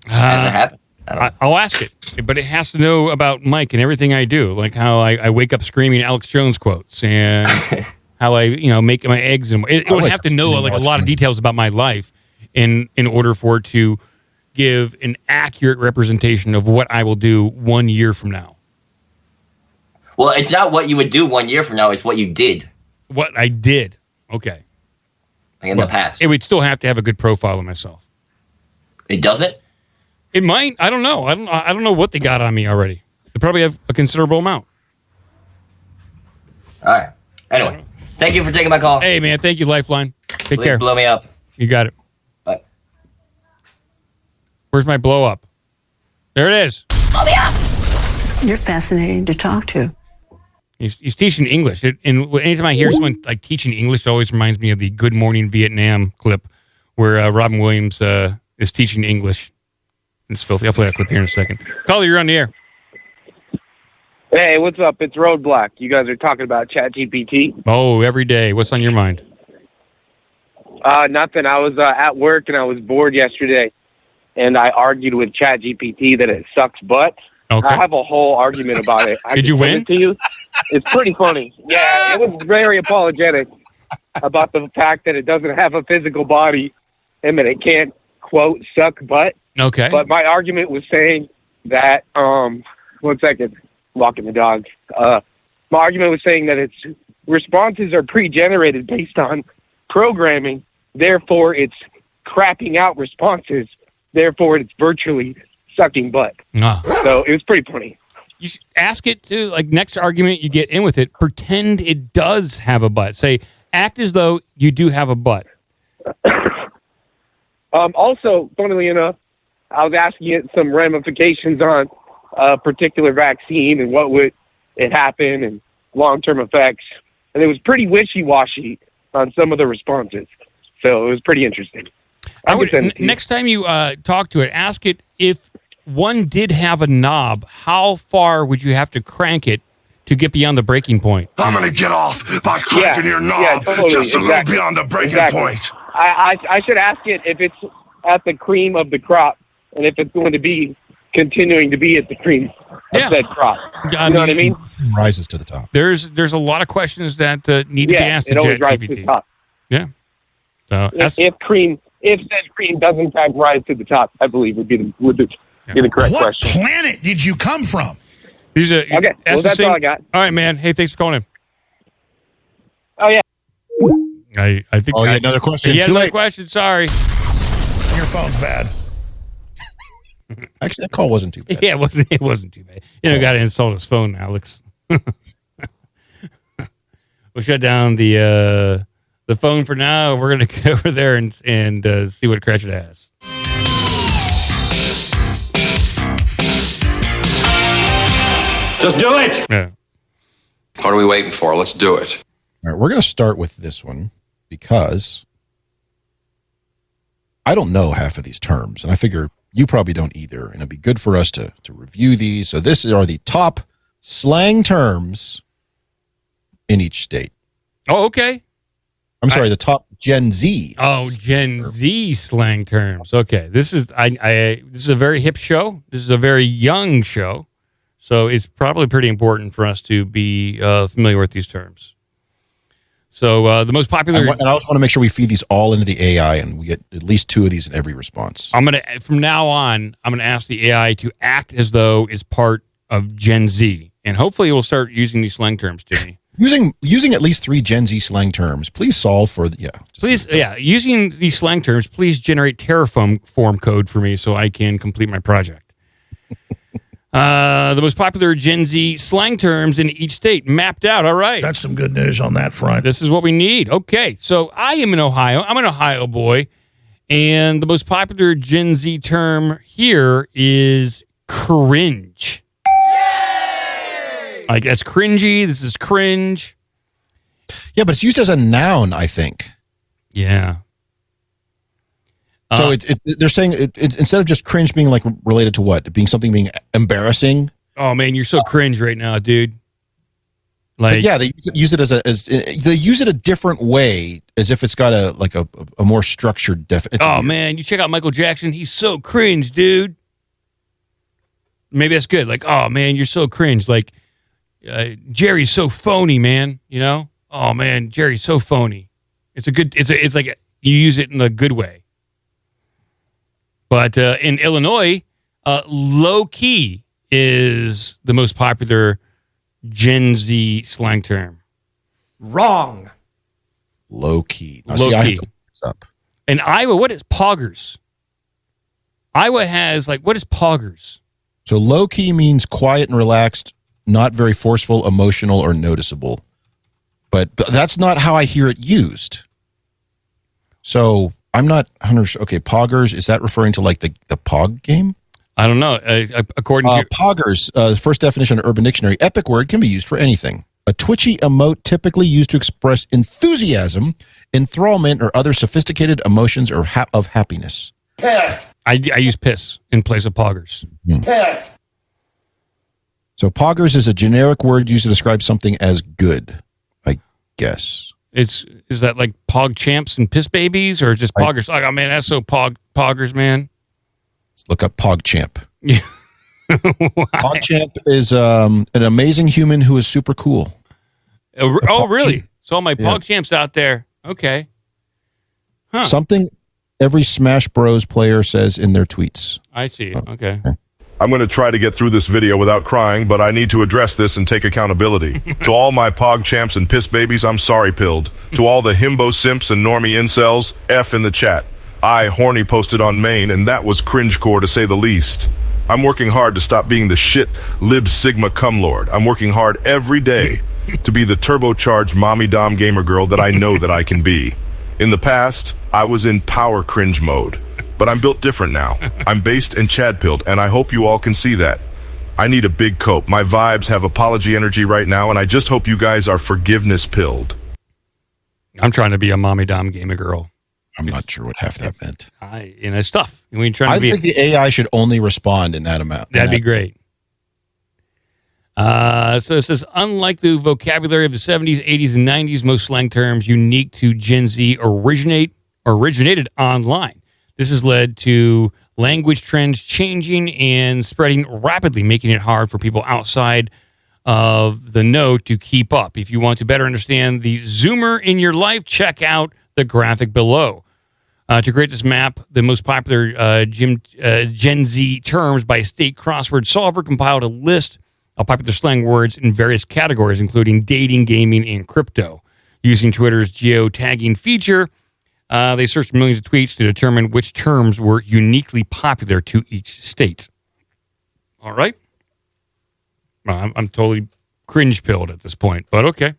as it happens. I'll ask it, but it has to know about Mike and everything I do, like how I wake up screaming Alex Jones quotes and how I, make my eggs. And it would have to know like a lot of details about my life in order for it to give an accurate representation of what I will do 1 year from now. Well, it's not what you would do 1 year from now. It's what you did. What I did. Okay. In the past. It would still have to have a good profile of myself. It doesn't? It might. I don't know. I don't know what they got on me already. They probably have a considerable amount. All right. Anyway, thank you for taking my call. Hey, man. Thank you, Lifeline. Take Please care. blow me up. You got it. Bye. Where's my blow up? There it is. Blow me up. You're fascinating to talk to. He's teaching English. And anytime I hear someone like teaching English, it always reminds me of the Good Morning Vietnam clip where Robin Williams is teaching English. It's filthy. I'll play that clip here in a second. Caller, you're on the air. Hey, what's up? It's Roadblock. You guys are talking about ChatGPT. Oh, every day. What's on your mind? Nothing. I was at work and I was bored yesterday, and I argued with ChatGPT that it sucks butt. Okay. I have a whole argument about it. Did you win? It to you. It's pretty funny. Yeah, it was very apologetic about the fact that it doesn't have a physical body and that it can't, quote, suck butt. Okay. But my argument was saying that, 1 second, walking the dog. My argument was saying that its responses are pre-generated based on programming. Therefore, it's crapping out responses. Therefore, it's virtually sucking butt. So it was pretty funny. You should ask it to, like, next argument you get in with it, pretend it does have a butt. Say, act as though you do have a butt. Also, funnily enough, I was asking it some ramifications on a particular vaccine and what would it happen and long-term effects. And it was pretty wishy-washy on some of the responses. So it was pretty interesting. Next time you talk to it, ask it if one did have a knob, how far would you have to crank it to get beyond the breaking point? I'm going to get off by cranking your knob totally, just a little beyond the breaking point. I should ask it if it's at the cream of the crop and if it's going to be continuing to be at the cream of said crop. You know what I mean? Rises to the top. There's a lot of questions that need to be asked to always rises to the ChatGPT. top. Yeah. So If said cream does in fact rise to the top, I believe would be the correct What question. planet did you come from? Okay, well, that's all I got. All right, man. Hey, thanks for calling in. Oh, yeah. I think. Oh, yeah, another question. Yeah, Too another late. question. Sorry. Your phone's bad. Actually, that call wasn't too bad. Yeah, it wasn't too bad. Got to insult his phone, Alex. We'll shut down the phone for now. We're going to go over there and see what Cretched has. Just do it. Yeah. What are we waiting for? Let's do it. All right, we're going to start with this one because I don't know half of these terms, and I figure you probably don't either, and it'd be good for us to review these. So this are the top slang terms in each state. Oh, okay. I'm sorry, the top Gen Z. Oh, Gen Z slang terms. Okay, this is this is a very hip show. This is a very young show, so it's probably pretty important for us to be familiar with these terms. So the most popular, and I also want to make sure we feed these all into the AI, and we get at least 2 of these in every response. From now on, I'm gonna ask the AI to act as though it's part of Gen Z, and hopefully, it will start using these slang terms to me. Using at least 3 Gen Z slang terms. Please solve for using these slang terms, please generate Terraform form code for me so I can complete my project. The most popular Gen Z slang terms in each state mapped out. All right. That's some good news on that front. This is what we need. Okay. So I am in Ohio. I'm an Ohio boy. And the most popular Gen Z term here is cringe. Yay! Like, that's cringy. This is cringe. Yeah, but it's used as a noun, I think. Yeah. So they're saying instead of just cringe being like related to what? Being something being embarrassing? Oh, man, you're so cringe right now, dude. Like, yeah, they use it they use it a different way, as if it's got a more structured definition. Oh man, you check out Michael Jackson. He's so cringe, dude. Maybe that's good. Like, oh man, you're so cringe. Like, Jerry's so phony, man. You know? Oh man, Jerry's so phony. It's like you use it in a good way. But in Illinois, low key is the most popular Gen Z slang term. Wrong. Low key. Now, low key. I have to look this up. In Iowa, what is poggers? Iowa has what is poggers? So low key means quiet and relaxed, not very forceful, emotional, or noticeable. But that's not how I hear it used. So I'm not 100% sure. Okay, poggers, is that referring to like the Pog game? I don't know. According to poggers, the first definition of Urban Dictionary, epic word can be used for anything. A twitchy emote typically used to express enthusiasm, enthrallment, or other sophisticated emotions or of happiness. Piss. I use piss in place of poggers. Piss. So poggers is a generic word used to describe something as good, I guess. Is that like pog champs and piss babies, or just poggers? Oh man, that's so poggers, man. Let's look up PogChamp. Yeah. PogChamp is an amazing human who is super cool. Oh, really? So all my PogChamps out there. Okay. Huh. Something every Smash Bros. Player says in their tweets. I see. Okay. I'm going to try to get through this video without crying, but I need to address this and take accountability. To all my PogChamps and piss babies, I'm sorry pilled. To all the himbo simps and normie incels, F in the chat. I, horny, posted on Maine, and that was cringecore to say the least. I'm working hard to stop being the shit lib sigma cumlord. I'm working hard every day to be the turbocharged mommy dom gamer girl that I know that I can be. In the past, I was in power cringe mode, but I'm built different now. I'm based and Chad-pilled, and I hope you all can see that. I need a big cope. My vibes have apology energy right now, and I just hope you guys are forgiveness-pilled. I'm trying to be a mommy dom gamer girl. I'm not sure what half that meant. It's tough. I think the AI should only respond in that amount. That'd be great. So it says, unlike the vocabulary of the 70s, 80s, and 90s, most slang terms unique to Gen Z originated online. This has led to language trends changing and spreading rapidly, making it hard for people outside of the know to keep up. If you want to better understand the Zoomer in your life, check out the graphic below. To create this map, the most popular Gen Z terms by state crossword solver compiled a list of popular slang words in various categories, including dating, gaming, and crypto. Using Twitter's geo-tagging feature, they searched millions of tweets to determine which terms were uniquely popular to each state. All right. Well, I'm totally cringe-pilled at this point, but okay.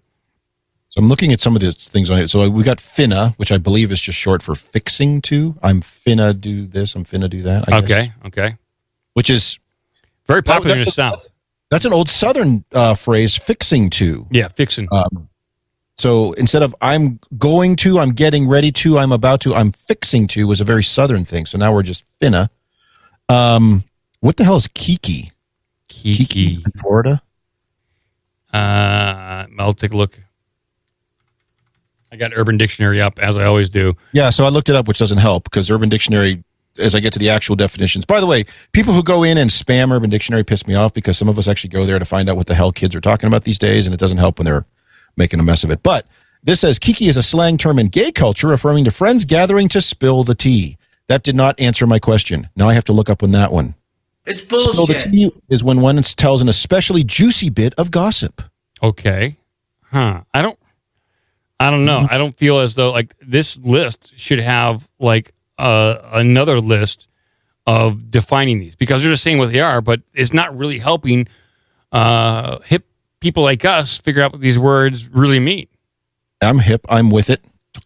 So I'm looking at some of these things on it. So we got finna, which I believe is just short for fixing to. I'm finna do this. I'm finna do that. I guess. Okay. Which is very popular in the South. That's an old Southern phrase, fixing to. Yeah, fixing. So instead of I'm going to, I'm getting ready to, I'm about to, I'm fixing to was a very Southern thing. So now we're just finna. What the hell is Kiki? Kiki in Florida? I'll take a look. I got Urban Dictionary up, as I always do. Yeah, so I looked it up, which doesn't help, because Urban Dictionary, as I get to the actual definitions. By the way, people who go in and spam Urban Dictionary piss me off, because some of us actually go there to find out what the hell kids are talking about these days, and it doesn't help when they're making a mess of it. But this says, Kiki is a slang term in gay culture referring to friends gathering to spill the tea. That did not answer my question. Now I have to look up on that one. It's bullshit. Spill the tea is when one tells an especially juicy bit of gossip. Okay. I don't know. I don't feel as though like this list should have like another list of defining these, because they're just saying what they are, but it's not really helping hip people like us figure out what these words really mean. I'm hip. I'm with it.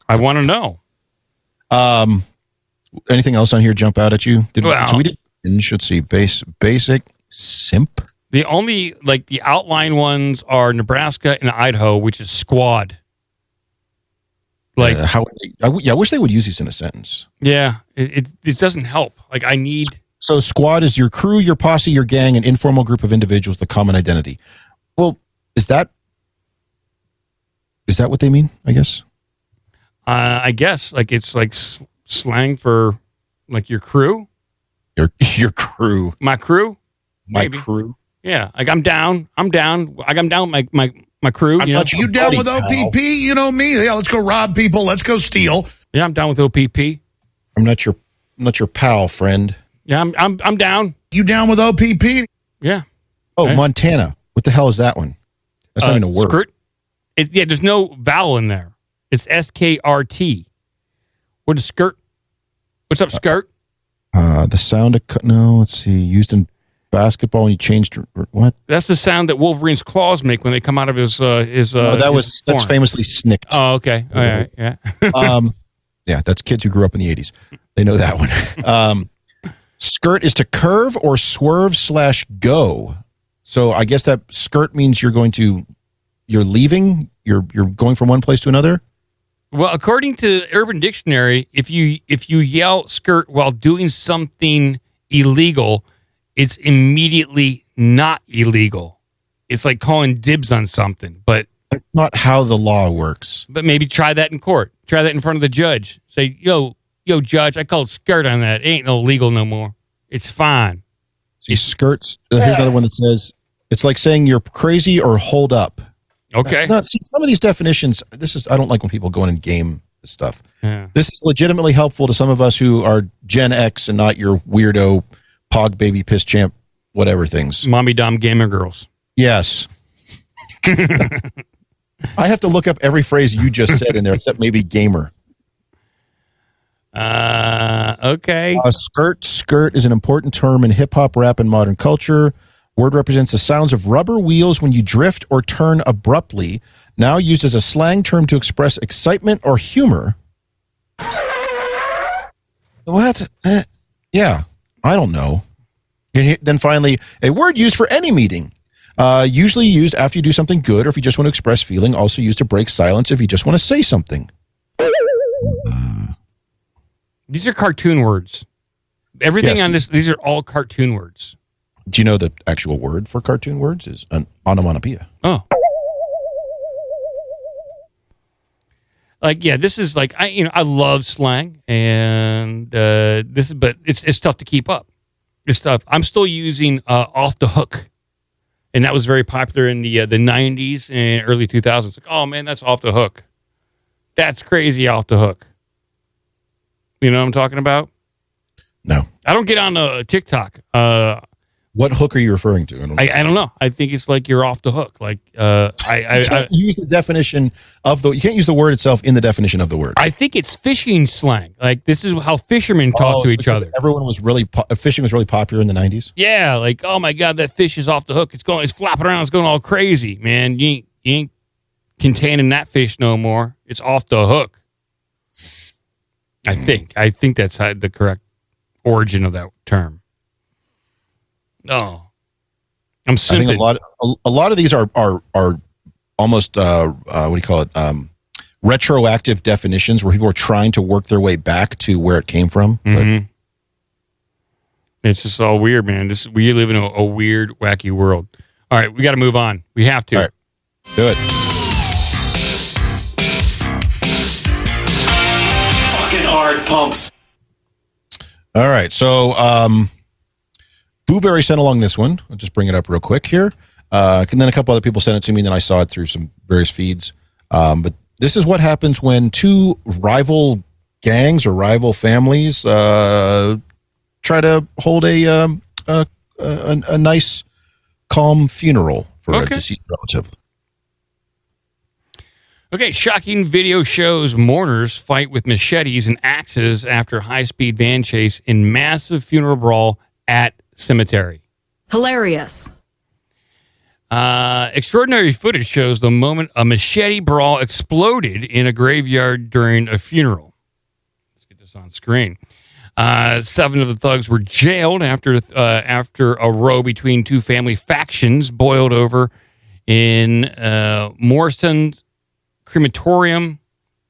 I want to know. Anything else on here jump out at you? Well, so we did. Let's see. Basic simp. The only like the outline ones are Nebraska and Idaho, which is squad. Like I wish they would use these in a sentence. Yeah, it doesn't help. Like I need. So squad is your crew, your posse, your gang, an informal group of individuals, the common identity. Well, is that what they mean? I guess. I guess like it's like slang for like your crew. Your crew. My crew. My Maybe. crew. Yeah, like I'm down. Like I'm down with my crew. You know, You down with OPP? You know me. Yeah, let's go rob people. Let's go steal. Yeah, I'm down with OPP. I'm not your pal, friend. Yeah, I'm down. You down with OPP? Yeah. Oh, Okay. Montana. What the hell is that one? That's not even a word. Skirt. Yeah, there's no vowel in there. It's SKRT. What is skirt? What's up, skirt? The sound of let's see. Used in basketball and you changed what? That's the sound that Wolverine's claws make when they come out of his. That's that's famously snicked. Oh, okay. All right. Yeah. Yeah, that's kids who grew up in the 80s. They know that one. Skirt is to curve or swerve / go. So I guess that skirt means you're leaving. You're going from one place to another. Well, according to Urban Dictionary, if you yell skirt while doing something illegal, it's immediately not illegal. It's like calling dibs on something, but that's not how the law works. But maybe try that in court. Try that in front of the judge. Say, yo, judge, I called skirt on that. It ain't no legal no more. It's fine. See, skirts. Here's another one that says it's like saying you're crazy or hold up. Okay. See, some of these definitions. I don't like when people go in and game this stuff. Yeah. This is legitimately helpful to some of us who are Gen X and not your weirdo pog baby piss champ whatever things. Mommy dom gamer girls. Yes. I have to look up every phrase you just said in there, except maybe gamer. Okay. Skirt is an important term in hip hop, rap, and modern culture. Word represents the sounds of rubber wheels when you drift or turn abruptly. Now used as a slang term to express excitement or humor. What? Yeah, I don't know. Then finally, a word used for any meeting. Usually used after you do something good or if you just want to express feeling. Also used to break silence if you just want to say something. These are cartoon words. Everything Yes. on this, these are all cartoon words. Do you know the actual word for cartoon words is an onomatopoeia? Oh. Like, yeah, this is like, I love slang and but it's tough to keep up. It's tough. I'm still using off the hook. And that was very popular in the 90s and early 2000s. Like, oh man, that's off the hook. That's crazy off the hook. You know what I'm talking about? No. I don't get on TikTok. What hook are you referring to? I don't know. I think it's like you're off the hook. Like you can't use the definition of you can't use the word itself in the definition of the word. I think it's fishing slang. Like this is how fishermen talk to each other. Everyone was fishing was really popular in the 90s. Yeah, like oh my god, that fish is off the hook. It's flapping around. It's going all crazy, man. You ain't containing that fish no more. It's off the hook. I think that's the correct origin of that term. Oh, I'm simping. I think a lot of these are almost what do you call it? Retroactive definitions where people are trying to work their way back to where it came from. Mm-hmm. It's just all weird, man. We live in a weird, wacky world. All right, we got to move on. We have to. All right. Do it. Fucking hard pumps. All right, so Blueberry sent along this one. I'll just bring it up real quick here. And then a couple other people sent it to me, and then I saw it through some various feeds. But this is what happens when two rival gangs or rival families try to hold a nice, calm funeral for a deceased relative. Okay, shocking video shows mourners fight with machetes and axes after high-speed van chase in massive funeral brawl at cemetery. Hilarious. Extraordinary footage shows the moment a machete brawl exploded in a graveyard during a funeral. Let's get this on screen. 7 of the thugs were jailed after a row between two family factions boiled over in Morrison's crematorium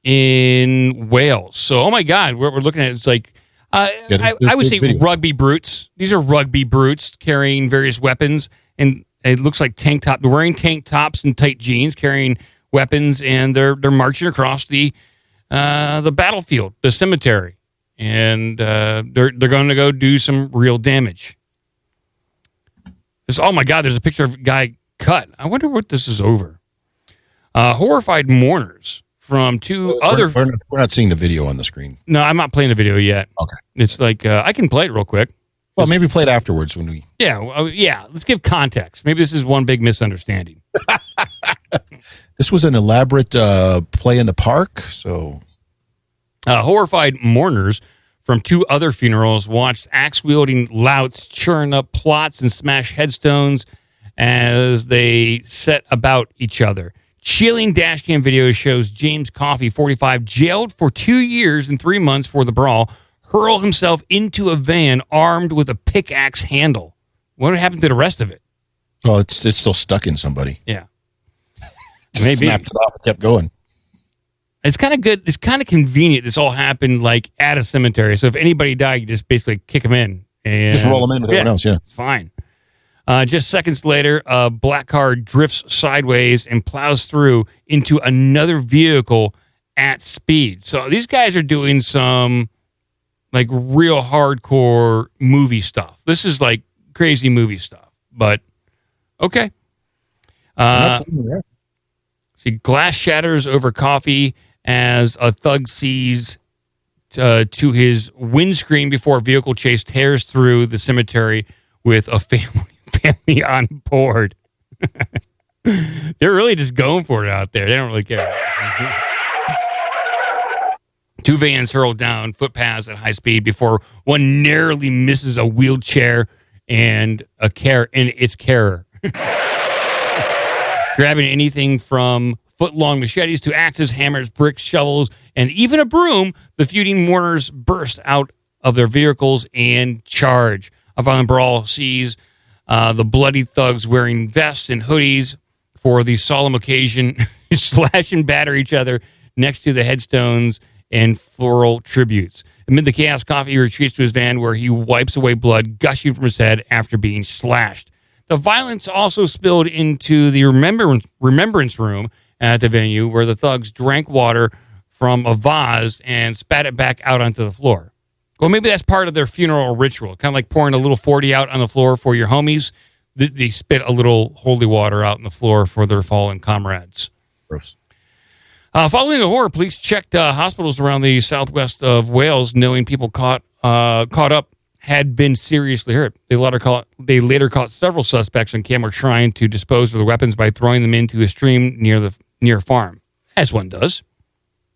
in Wales. So, oh my God, what we're looking at is like, I would say rugby brutes. These are rugby brutes carrying various weapons, and it looks like tank top. They're wearing tank tops and tight jeans, carrying weapons, and they're marching across the battlefield, the cemetery, and they're going to go do some real damage. Oh my God, there's a picture of a guy cut. I wonder what this is over. Horrified mourners from two other... We're not seeing the video on the screen. No, I'm not playing the video yet. Okay. It's like, I can play it real quick. Well, maybe play it afterwards when we... Yeah, let's give context. Maybe this is one big misunderstanding. This was an elaborate play in the park, so... Horrified mourners from two other funerals watched axe-wielding louts churn up plots and smash headstones as they set about each other. Chilling dashcam video shows James Coffey, 45, jailed for 2 years and 3 months for the brawl, hurl himself into a van armed with a pickaxe handle. What happened to the rest of it? Well, it's still stuck in somebody. Yeah. Maybe. Snapped it off and kept going. It's kind of good. It's kind of convenient. This all happened like at a cemetery. So if anybody died, you just basically kick them in. And just roll them in with everyone else, yeah. It's fine. Just seconds later, a black car drifts sideways and plows through into another vehicle at speed. So these guys are doing some like real hardcore movie stuff. This is like crazy movie stuff, but okay. See, glass shatters over Coffee as a thug sees to his windscreen before a vehicle chase tears through the cemetery with a family on board. They're really just going for it out there. They don't really care. Two vans hurled down footpaths at high speed before one narrowly misses a wheelchair and its carrier. Grabbing anything from foot-long machetes to axes, hammers, bricks, shovels, and even a broom, the feuding mourners burst out of their vehicles and charge. A violent brawl sees the bloody thugs wearing vests and hoodies for the solemn occasion slash and batter each other next to the headstones and floral tributes. Amid the chaos, Coffee retreats to his van where he wipes away blood gushing from his head after being slashed. The violence also spilled into the remembrance room at the venue where the thugs drank water from a vase and spat it back out onto the floor. Well, maybe that's part of their funeral ritual, kind of like pouring a little 40 out on the floor for your homies. They spit a little holy water out on the floor for their fallen comrades. Gross. Following the horror, police checked hospitals around the southwest of Wales, knowing people caught up had been seriously hurt. They later caught several suspects on camera trying to dispose of the weapons by throwing them into a stream near a farm, as one does.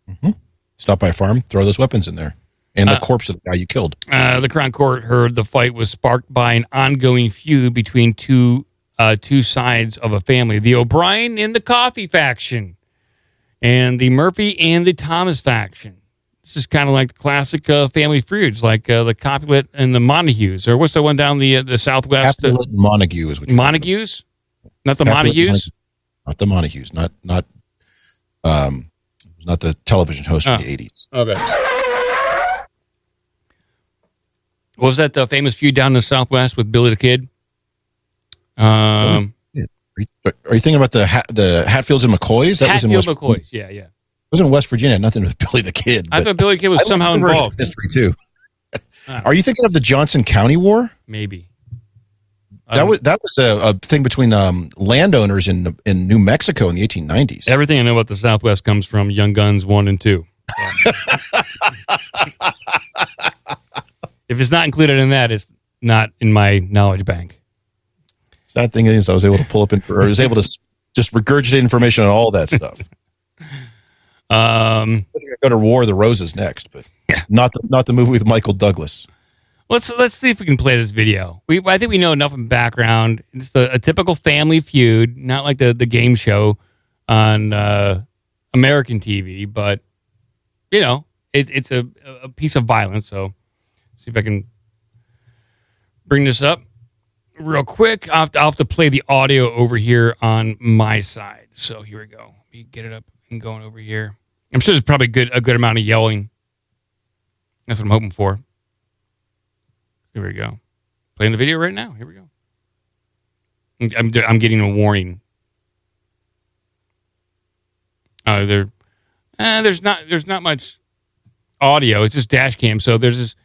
Mm-hmm. Stop by a farm, throw those weapons in there. And the corpse of the guy you killed. The Crown Court heard the fight was sparked by an ongoing feud between two sides of a family. The O'Brien and the Coffey faction. And the Murphy and the Thomas faction. This is kind of like the classic family feuds, like the Capulet and the Montagues. Or what's the one down the southwest? Capulet and Montague is what you're Montagues? Not the Montagues? Not the Montagues. Not the television host of the 80s. Okay. Was that the famous feud down in the Southwest with Billy the Kid? Are you thinking about the Hatfields and McCoys? That Hatfield was in McCoys, yeah. It was in West Virginia. It had nothing to do with Billy the Kid. I thought Billy the Kid was somehow involved. History too. Are you thinking of the Johnson County War? Maybe. That was a thing between landowners in New Mexico in the 1890s. Everything I know about the Southwest comes from Young Guns 1 and 2. If it's not included in that, it's not in my knowledge bank. Sad thing is, I was able to pull up I was able to just regurgitate information on all that stuff. Go to War of the Roses next, but not the movie with Michael Douglas. Let's see if we can play this video. I think we know enough in the background. It's a typical family feud, not like the game show on American TV, but it's a piece of violence. So see if I can bring this up real quick. I'll have to play the audio over here on my side. So here we go. Let me get it up and going over here. I'm sure there's probably a good amount of yelling. That's what I'm hoping for. Here we go. Playing the video right now. Here we go. I'm getting a warning. There's not much audio. It's just dash cam. So there's this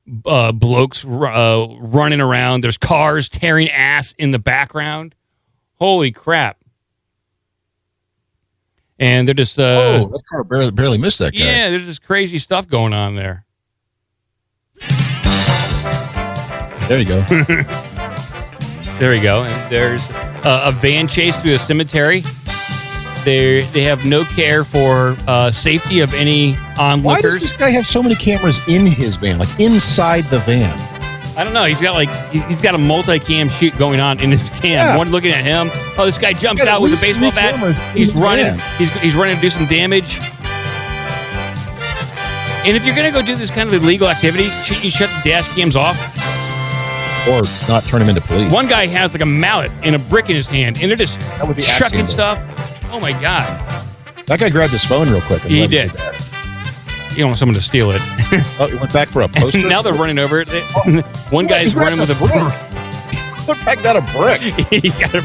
blokes running around. There's cars tearing ass in the background. Holy crap! And they're just that car barely missed that guy. Yeah, there's this crazy stuff going on there. There you go. There you go. And there's a van chase through a cemetery. They have no care for safety of any onlookers. Why does this guy have so many cameras in his van, like inside the van? I don't know. He's got a multi-cam shoot going on in his cam. Yeah. One looking at him. Oh, this guy jumps out with a baseball bat. He's running. He's running to do some damage. And if you're going to go do this kind of illegal activity, shouldn't you shut the dash cams off? Or not turn him into police. One guy has like a mallet and a brick in his hand, and they're just chucking stuff. Oh, my God. That guy grabbed his phone real quick. He did. You don't want someone to steal it. Oh, he went back for a poster? Now they're running over it. One guy's running with a brick. Put back got a brick. He got a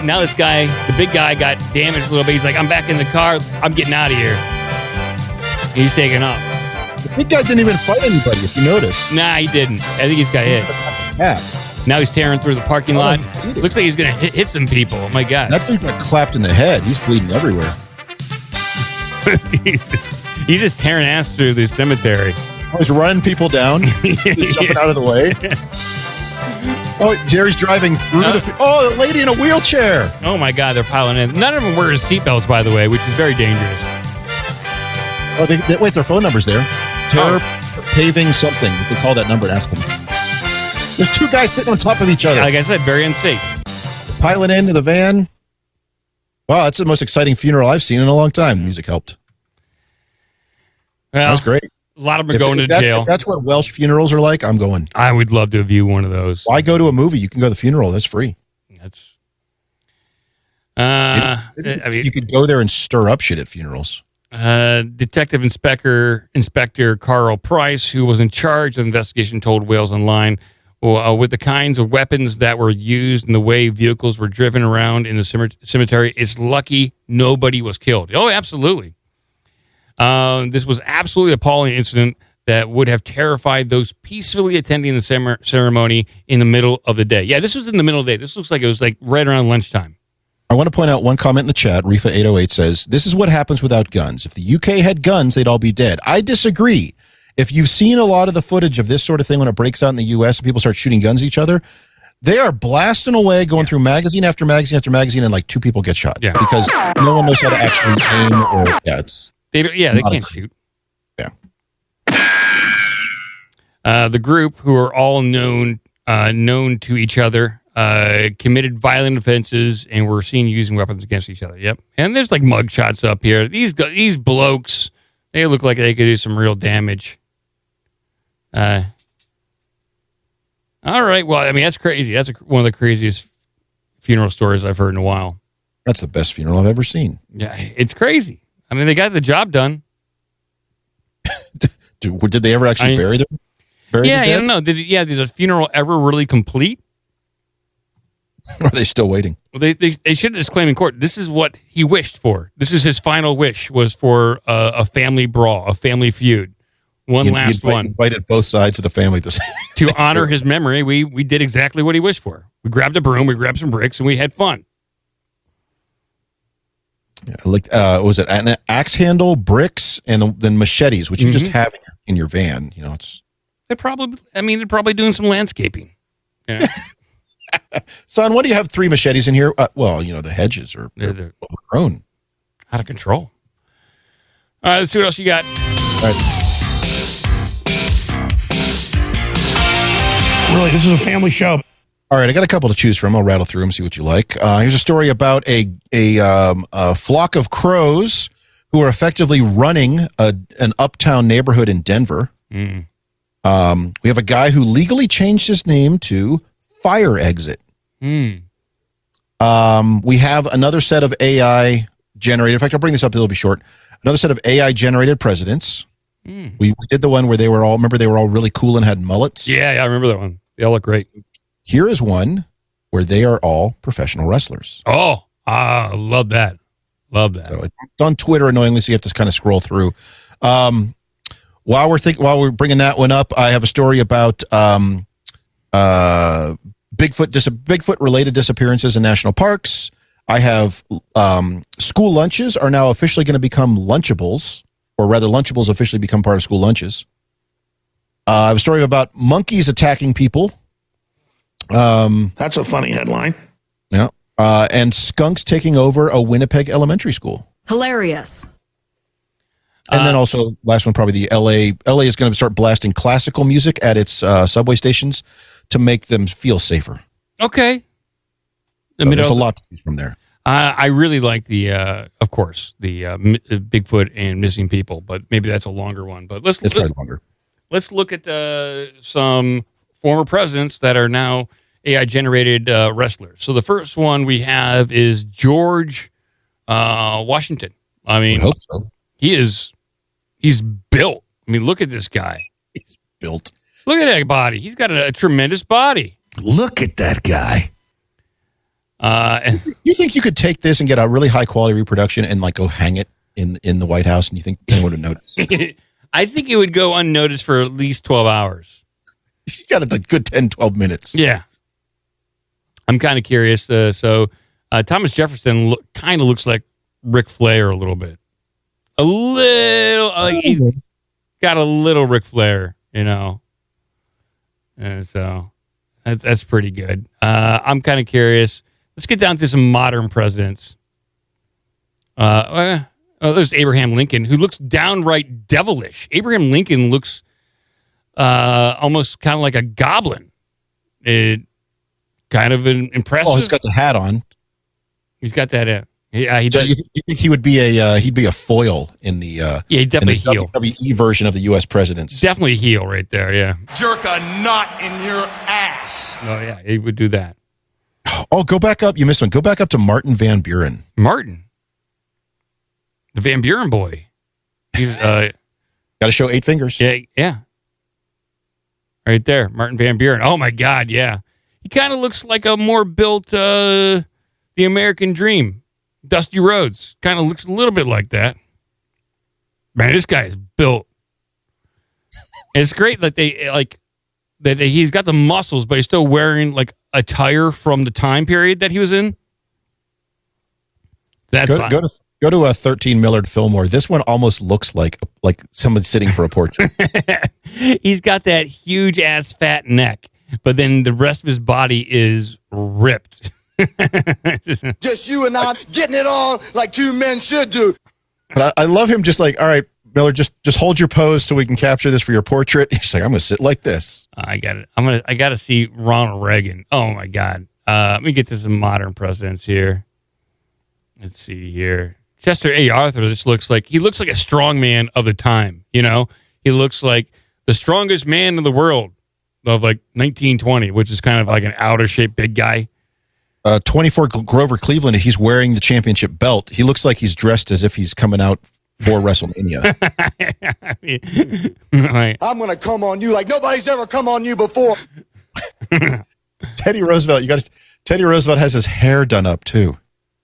now this guy, the big guy, got damaged a little bit. He's like, I'm back in the car. I'm getting out of here. He's taking off. The big guy didn't even fight anybody, if you notice. Nah, he didn't. I think he's got hit. Yeah. Now he's tearing through the parking lot. Looks like he's going to hit some people. Oh, my God. That dude got clapped in the head. He's bleeding everywhere. he's just tearing ass through the cemetery. Oh, he's running people down. He's jumping out of the way. Oh, Jerry's driving through a lady in a wheelchair. Oh, my God. They're piling in. None of them wear seatbelts, by the way, which is very dangerous. Oh, wait, their phone number's there. Terror paving something. You can call that number and ask them. There's two guys sitting on top of each other. Like I said, very unsafe. Piling into the van. Wow, that's the most exciting funeral I've seen in a long time. Music helped. Well, that was great. A lot of them are going to jail. If that's what Welsh funerals are like, I'm going. I would love to view one of those. Why go to a movie? You can go to the funeral. That's free. That's. You could go there and stir up shit at funerals. Detective Inspector Carl Price, who was in charge of the investigation, told Wales Online, with the kinds of weapons that were used and the way vehicles were driven around in the cemetery, it's lucky nobody was killed. Oh, absolutely. This was absolutely appalling incident that would have terrified those peacefully attending the ceremony in the middle of the day. Yeah, this was in the middle of the day. This looks like it was like right around lunchtime. I want to point out one comment in the chat. Rifa808 says, this is what happens without guns. If the UK had guns, they'd all be dead. I disagree. If you've seen a lot of the footage of this sort of thing when it breaks out in the US and people start shooting guns at each other, they are blasting away, going through magazine after magazine after magazine, and like 2 people get shot. Yeah. Because no one knows how to actually aim or, they can't shoot. Yeah. The group, who are all known to each other, committed violent offenses and were seen using weapons against each other. Yep. And there's like mug shots up here. These blokes, they look like they could do some real damage. All right. Well, I mean, that's crazy. That's one of the craziest funeral stories I've heard in a while. That's the best funeral I've ever seen. Yeah, it's crazy. I mean, they got the job done. Did they ever actually bury them? Yeah, I don't know. Did the funeral ever really complete? Or are they still waiting? Well, they should disclaim in court. This is what he wished for. This is his final wish, was for a family brawl, a family feud. One last one. Invited both sides of the family to honor his memory. We did exactly what he wished for. We grabbed a broom, we grabbed some bricks, and we had fun. Yeah, like was it an axe handle, bricks, and then machetes, which you just have in your van. You know, it's they're probably doing some landscaping. You know? Son, why do you have 3 machetes in here? Well, the hedges are they're overgrown. Out of control. All right, let's see what else you got. All right. Really, this is a family show. All right, I got a couple to choose from. I'll rattle through them, see what you like. Here's a story about a flock of crows who are effectively running an uptown neighborhood in Denver. Mm. We have a guy who legally changed his name to Fire Exit. Mm. We have another set of AI generated. In fact, I'll bring this up. It'll be short. Another set of AI generated presidents. Mm. We did the one where they were all really cool and had mullets. Yeah, I remember that one. They all look great. Here is one where they are all professional wrestlers. Oh, love that. Love that. So it's on Twitter, annoyingly, so you have to kind of scroll through. While we're bringing that one up, I have a story about Bigfoot-related disappearances in national parks. I have school lunches are now officially going to become Lunchables, or rather, Lunchables officially become part of school lunches. I have a story about monkeys attacking people. That's a funny headline. Yeah. And skunks taking over a Winnipeg elementary school. Hilarious. And then also, last one, probably the LA is going to start blasting classical music at its subway stations to make them feel safer. Okay. So there's a lot to choose from there. I really like of course, the Bigfoot and missing people, but maybe that's a longer one. But it's probably longer. Let's look at some former presidents that are now AI-generated wrestlers. So the first one we have is George Washington. I mean, I hope so. He's built. I mean, look at this guy. He's built. Look at that body. He's got a tremendous body. Look at that guy. You think you could take this and get a really high-quality reproduction and go hang it in the White House, and you think anyone would notice? I think it would go unnoticed for at least 12 hours. He's got a good 10, 12 minutes. Yeah. I'm kind of curious. So Thomas Jefferson kind of looks like Ric Flair a little bit. A little, he's got a little Ric Flair, And so that's pretty good. I'm kind of curious. Let's get down to some modern presidents. There's Abraham Lincoln, who looks downright devilish. Abraham Lincoln looks almost kind of like a goblin. Kind of impressive. Oh, he's got the hat on. He's got that. Yeah, he so does. You think he would be a foil in the he'd definitely heel. WWE version of the U.S. presidents? Definitely a heel right there. Yeah. Jerk a knot in your ass. Oh yeah, he would do that. Oh, go back up. You missed one. Go back up to Martin Van Buren. Martin, the Van Buren boy. He's got to show 8 fingers. Yeah. Right there, Martin Van Buren. Oh my God, yeah. He kind of looks like a more built The American Dream. Dusty Rhodes kind of looks a little bit like that. Man, this guy is built. And it's great that he's got the muscles, but he's still wearing attire from the time period that he was in. That's go to a 13 Millard Fillmore. This one almost looks like someone sitting for a portrait. He's got that huge ass fat neck, but then the rest of his body is ripped. Just you and I getting it on like 2 men should do. But I love him all right, Miller, just hold your pose so we can capture this for your portrait. He's like, I'm going to sit like this. I got it. I got to see Ronald Reagan. Oh my God. Let me get to some modern presidents here. Let's see here. Chester A. Arthur looks like a strong man of the time. He looks like the strongest man in the world of 1920, which is kind of like an outer shape big guy. 24 Grover Cleveland, he's wearing the championship belt. He looks like he's dressed as if he's coming out for WrestleMania. I'm going to come on you like nobody's ever come on you before. Teddy Roosevelt, Teddy Roosevelt has his hair done up too.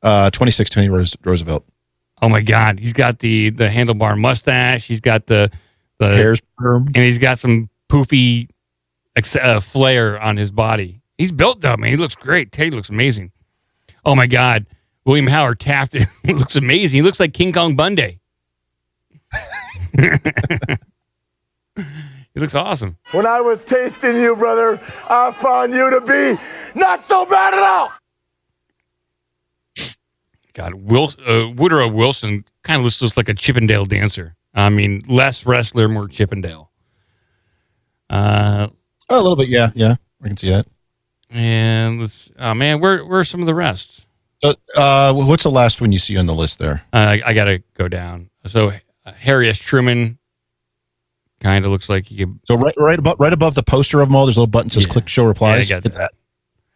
26 Teddy Roosevelt. Oh my God, he's got the handlebar mustache. He's got the hair's permed, and he's got some poofy flair on his body. He's built up, man. He looks great. Teddy looks amazing. Oh my God, William Howard Taft looks amazing. He looks like King Kong Bundy. He looks awesome. When I was tasting you, brother, I found you to be not so bad at all. God, Woodrow Wilson kind of looks like a Chippendale dancer. I mean, less wrestler, more Chippendale. A little bit, yeah. I can see that. And where's some of the rest? What's the last one you see on the list there? I got to go down. So Harry S. Truman kind of looks like he could... So right above the poster of them all, there's a little button that says click show replies. Yeah, I got that.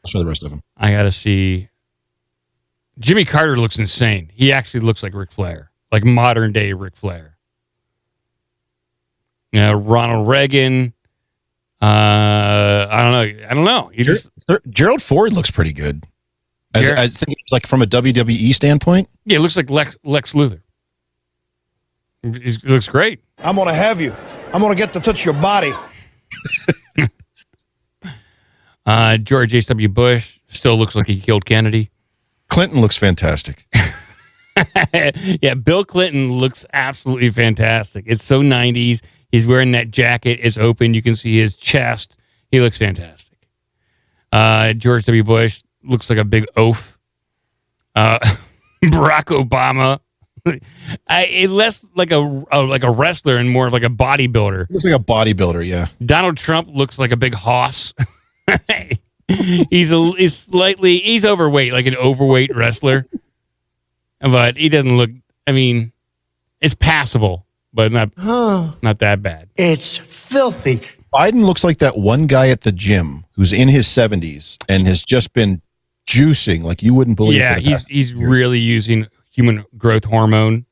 That's for the rest of them. I got to see... Jimmy Carter looks insane. He actually looks like Ric Flair. Like modern day Ric Flair. Ronald Reagan... I don't know. Gerald Ford looks pretty good. I think it's like from a WWE standpoint. Yeah, it looks like Lex Luthor. He looks great. I'm going to have you. I'm going to get to touch your body. George H.W. Bush still looks like he killed Kennedy. Clinton looks fantastic. Yeah, Bill Clinton looks absolutely fantastic. It's so 90s. He's wearing that jacket. It's open. You can see his chest. He looks fantastic. George W. Bush looks like a big oaf. Barack Obama, less like a wrestler and more of like a bodybuilder. Looks like a bodybuilder, yeah. Donald Trump looks like a big hoss. He's overweight, like an overweight wrestler. But he doesn't look, I mean, it's passable, but not that bad. It's filthy. Biden looks like that one guy at the gym who's in his 70s and has just been juicing like you wouldn't believe. Yeah, he's really using human growth hormone.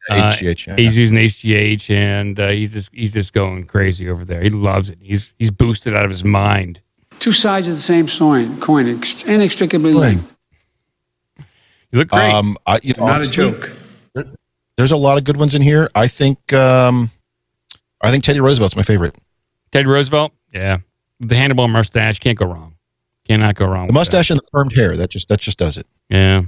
HGH. He's using HGH, and he's just going crazy over there. He loves it. He's boosted out of his mind. Two sides of the same coin, inextricably linked. You look great. Not a joke. There's a lot of good ones in here. I think Teddy Roosevelt's my favorite. Teddy Roosevelt, yeah. The handlebar mustache, can't go wrong. Cannot go wrong. The mustache and the permed hair, that just does it. Yeah.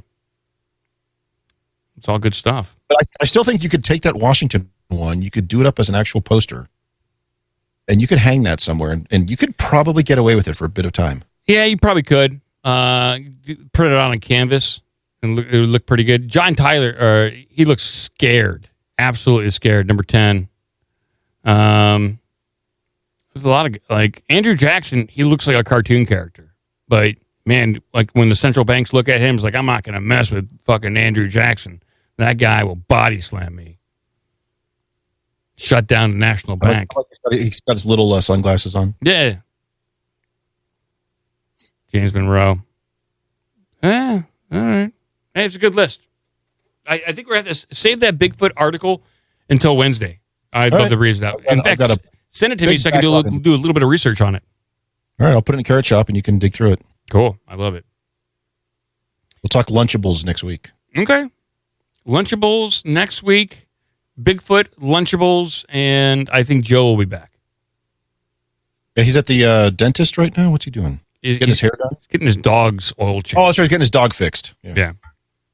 It's all good stuff. But I still think you could take that Washington one, you could do it up as an actual poster, and you could hang that somewhere, and you could probably get away with it for a bit of time. Yeah, you probably could. Put it on a canvas, and it would look pretty good. John Tyler, he looks scared. Absolutely scared. Number 10. There's a lot of, like, Andrew Jackson, he looks like a cartoon character. But, man, like, when the central banks look at him, it's like, I'm not going to mess with fucking Andrew Jackson. That guy will body slam me. Shut down the National Bank. He's got his little sunglasses on. Yeah. James Monroe. All right. Hey, it's a good list. I think we're going to have to save that Bigfoot article until Wednesday. I'd love to read that. In fact, send it to me so I can do a little bit of research on it. All right, I'll put it in Carrot Shop and you can dig through it. Cool. I love it. We'll talk Lunchables next week. Okay. Lunchables next week. Bigfoot, Lunchables, and I think Joe will be back. Yeah, he's at the dentist right now. What's he doing? He's getting his hair done? He's getting his dog's oil change. Oh, that's right. He's getting his dog fixed. Yeah.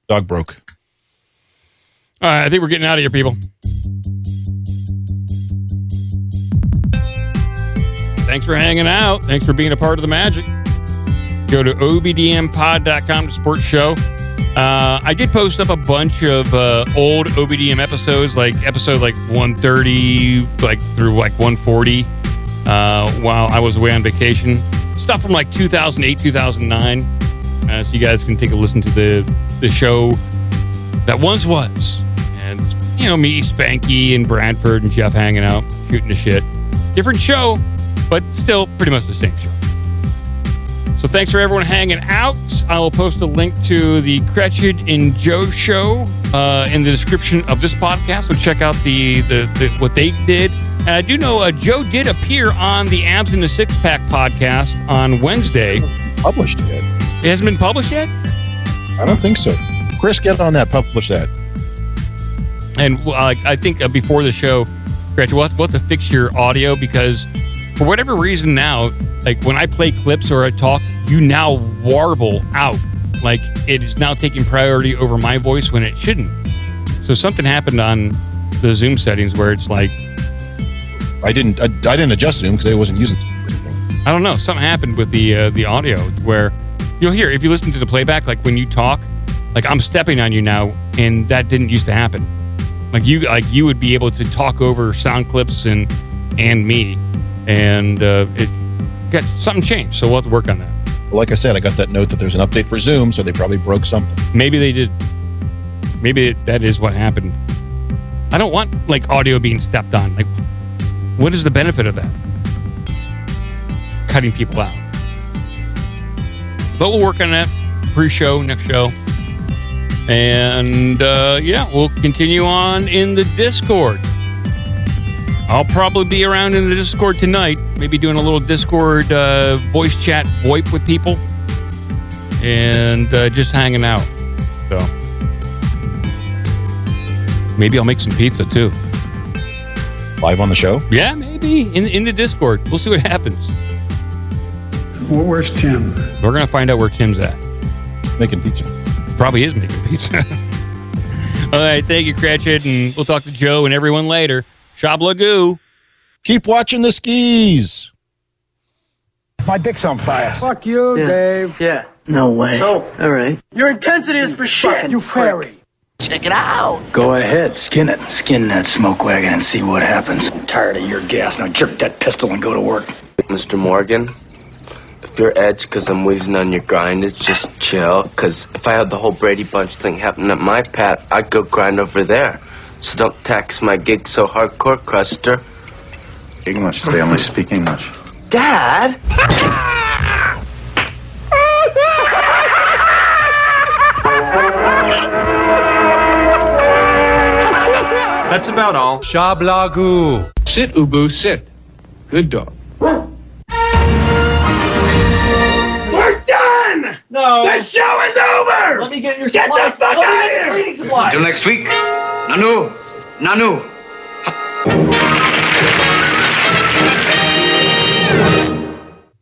Dog broke. All right, I think we're getting out of here, people. Thanks for hanging out. Thanks for being a part of the magic. Go to obdmpod.com to support the show. I did post up a bunch of old OBDM episodes, like episode 130, through 140, while I was away on vacation. Stuff from 2008, 2009. So you guys can take a listen to the show that once was. And, me, Spanky, and Bradford, and Jeff hanging out, shooting the shit. Different show, but still pretty much the same show. So thanks for everyone hanging out. I will post a link to the Cretched and Joe show in the description of this podcast. So check out the what they did. And I do know Joe did appear on the Abs in the Six Pack podcast on Wednesday. Published yet? It hasn't been published yet? I don't think so. Chris, get on that. Publish that. And I think before the show, Gretchen, we'll have to fix your audio because for whatever reason now, when I play clips or I talk, you now warble out. It is now taking priority over my voice when it shouldn't. So something happened on the Zoom settings where it's I didn't adjust Zoom because I wasn't using. I don't know. Something happened with the audio where you'll hear if you listen to the playback, like when you talk, like I'm stepping on you now, and that didn't used to happen. Like you would be able to talk over sound clips and me, and it got something changed. So we'll have to work on that. Well, like I said, I got that note that there's an update for Zoom, so they probably broke something. Maybe they did. Maybe that is what happened. I don't want like audio being stepped on. Like, what is the benefit of that? Cutting people out. But we'll work on that pre-show, next show. And yeah, we'll continue on in the Discord. I'll probably be around in the Discord tonight, maybe doing a little Discord voice chat VoIP with people and just hanging out. So maybe I'll make some pizza too. Live on the show? Yeah, maybe in the Discord. We'll see what happens. Where's Tim? We're gonna find out where Tim's at. Making pizza. He probably is making pizza. All right, thank you, Cretched, and we'll talk to Joe and everyone later. Shabla goo. Keep watching the skis. My dick's on fire. Fuck you, Dave. Yeah. No way. So, all right. your intensity is for shit. You fairy. Check it out. Go ahead, skin it. Skin that smoke wagon and see what happens. I'm tired of your gas. Now jerk that pistol and go to work. Mr. Morgan, if you're edge because I'm wheezing on your grind, it's just chill. Because if I had the whole Brady Bunch thing happen at my pat, I'd go grind over there. So don't tax my gig so hardcore, Cruster. English. They only speak English. Dad? That's about all. Shablagu. Sit, Ubu, sit. Good dog. We're done! No. The show is over! Let me get your Get supplies. the fuck Let me out get of here! cleaning supplies. Until next week. Nanu.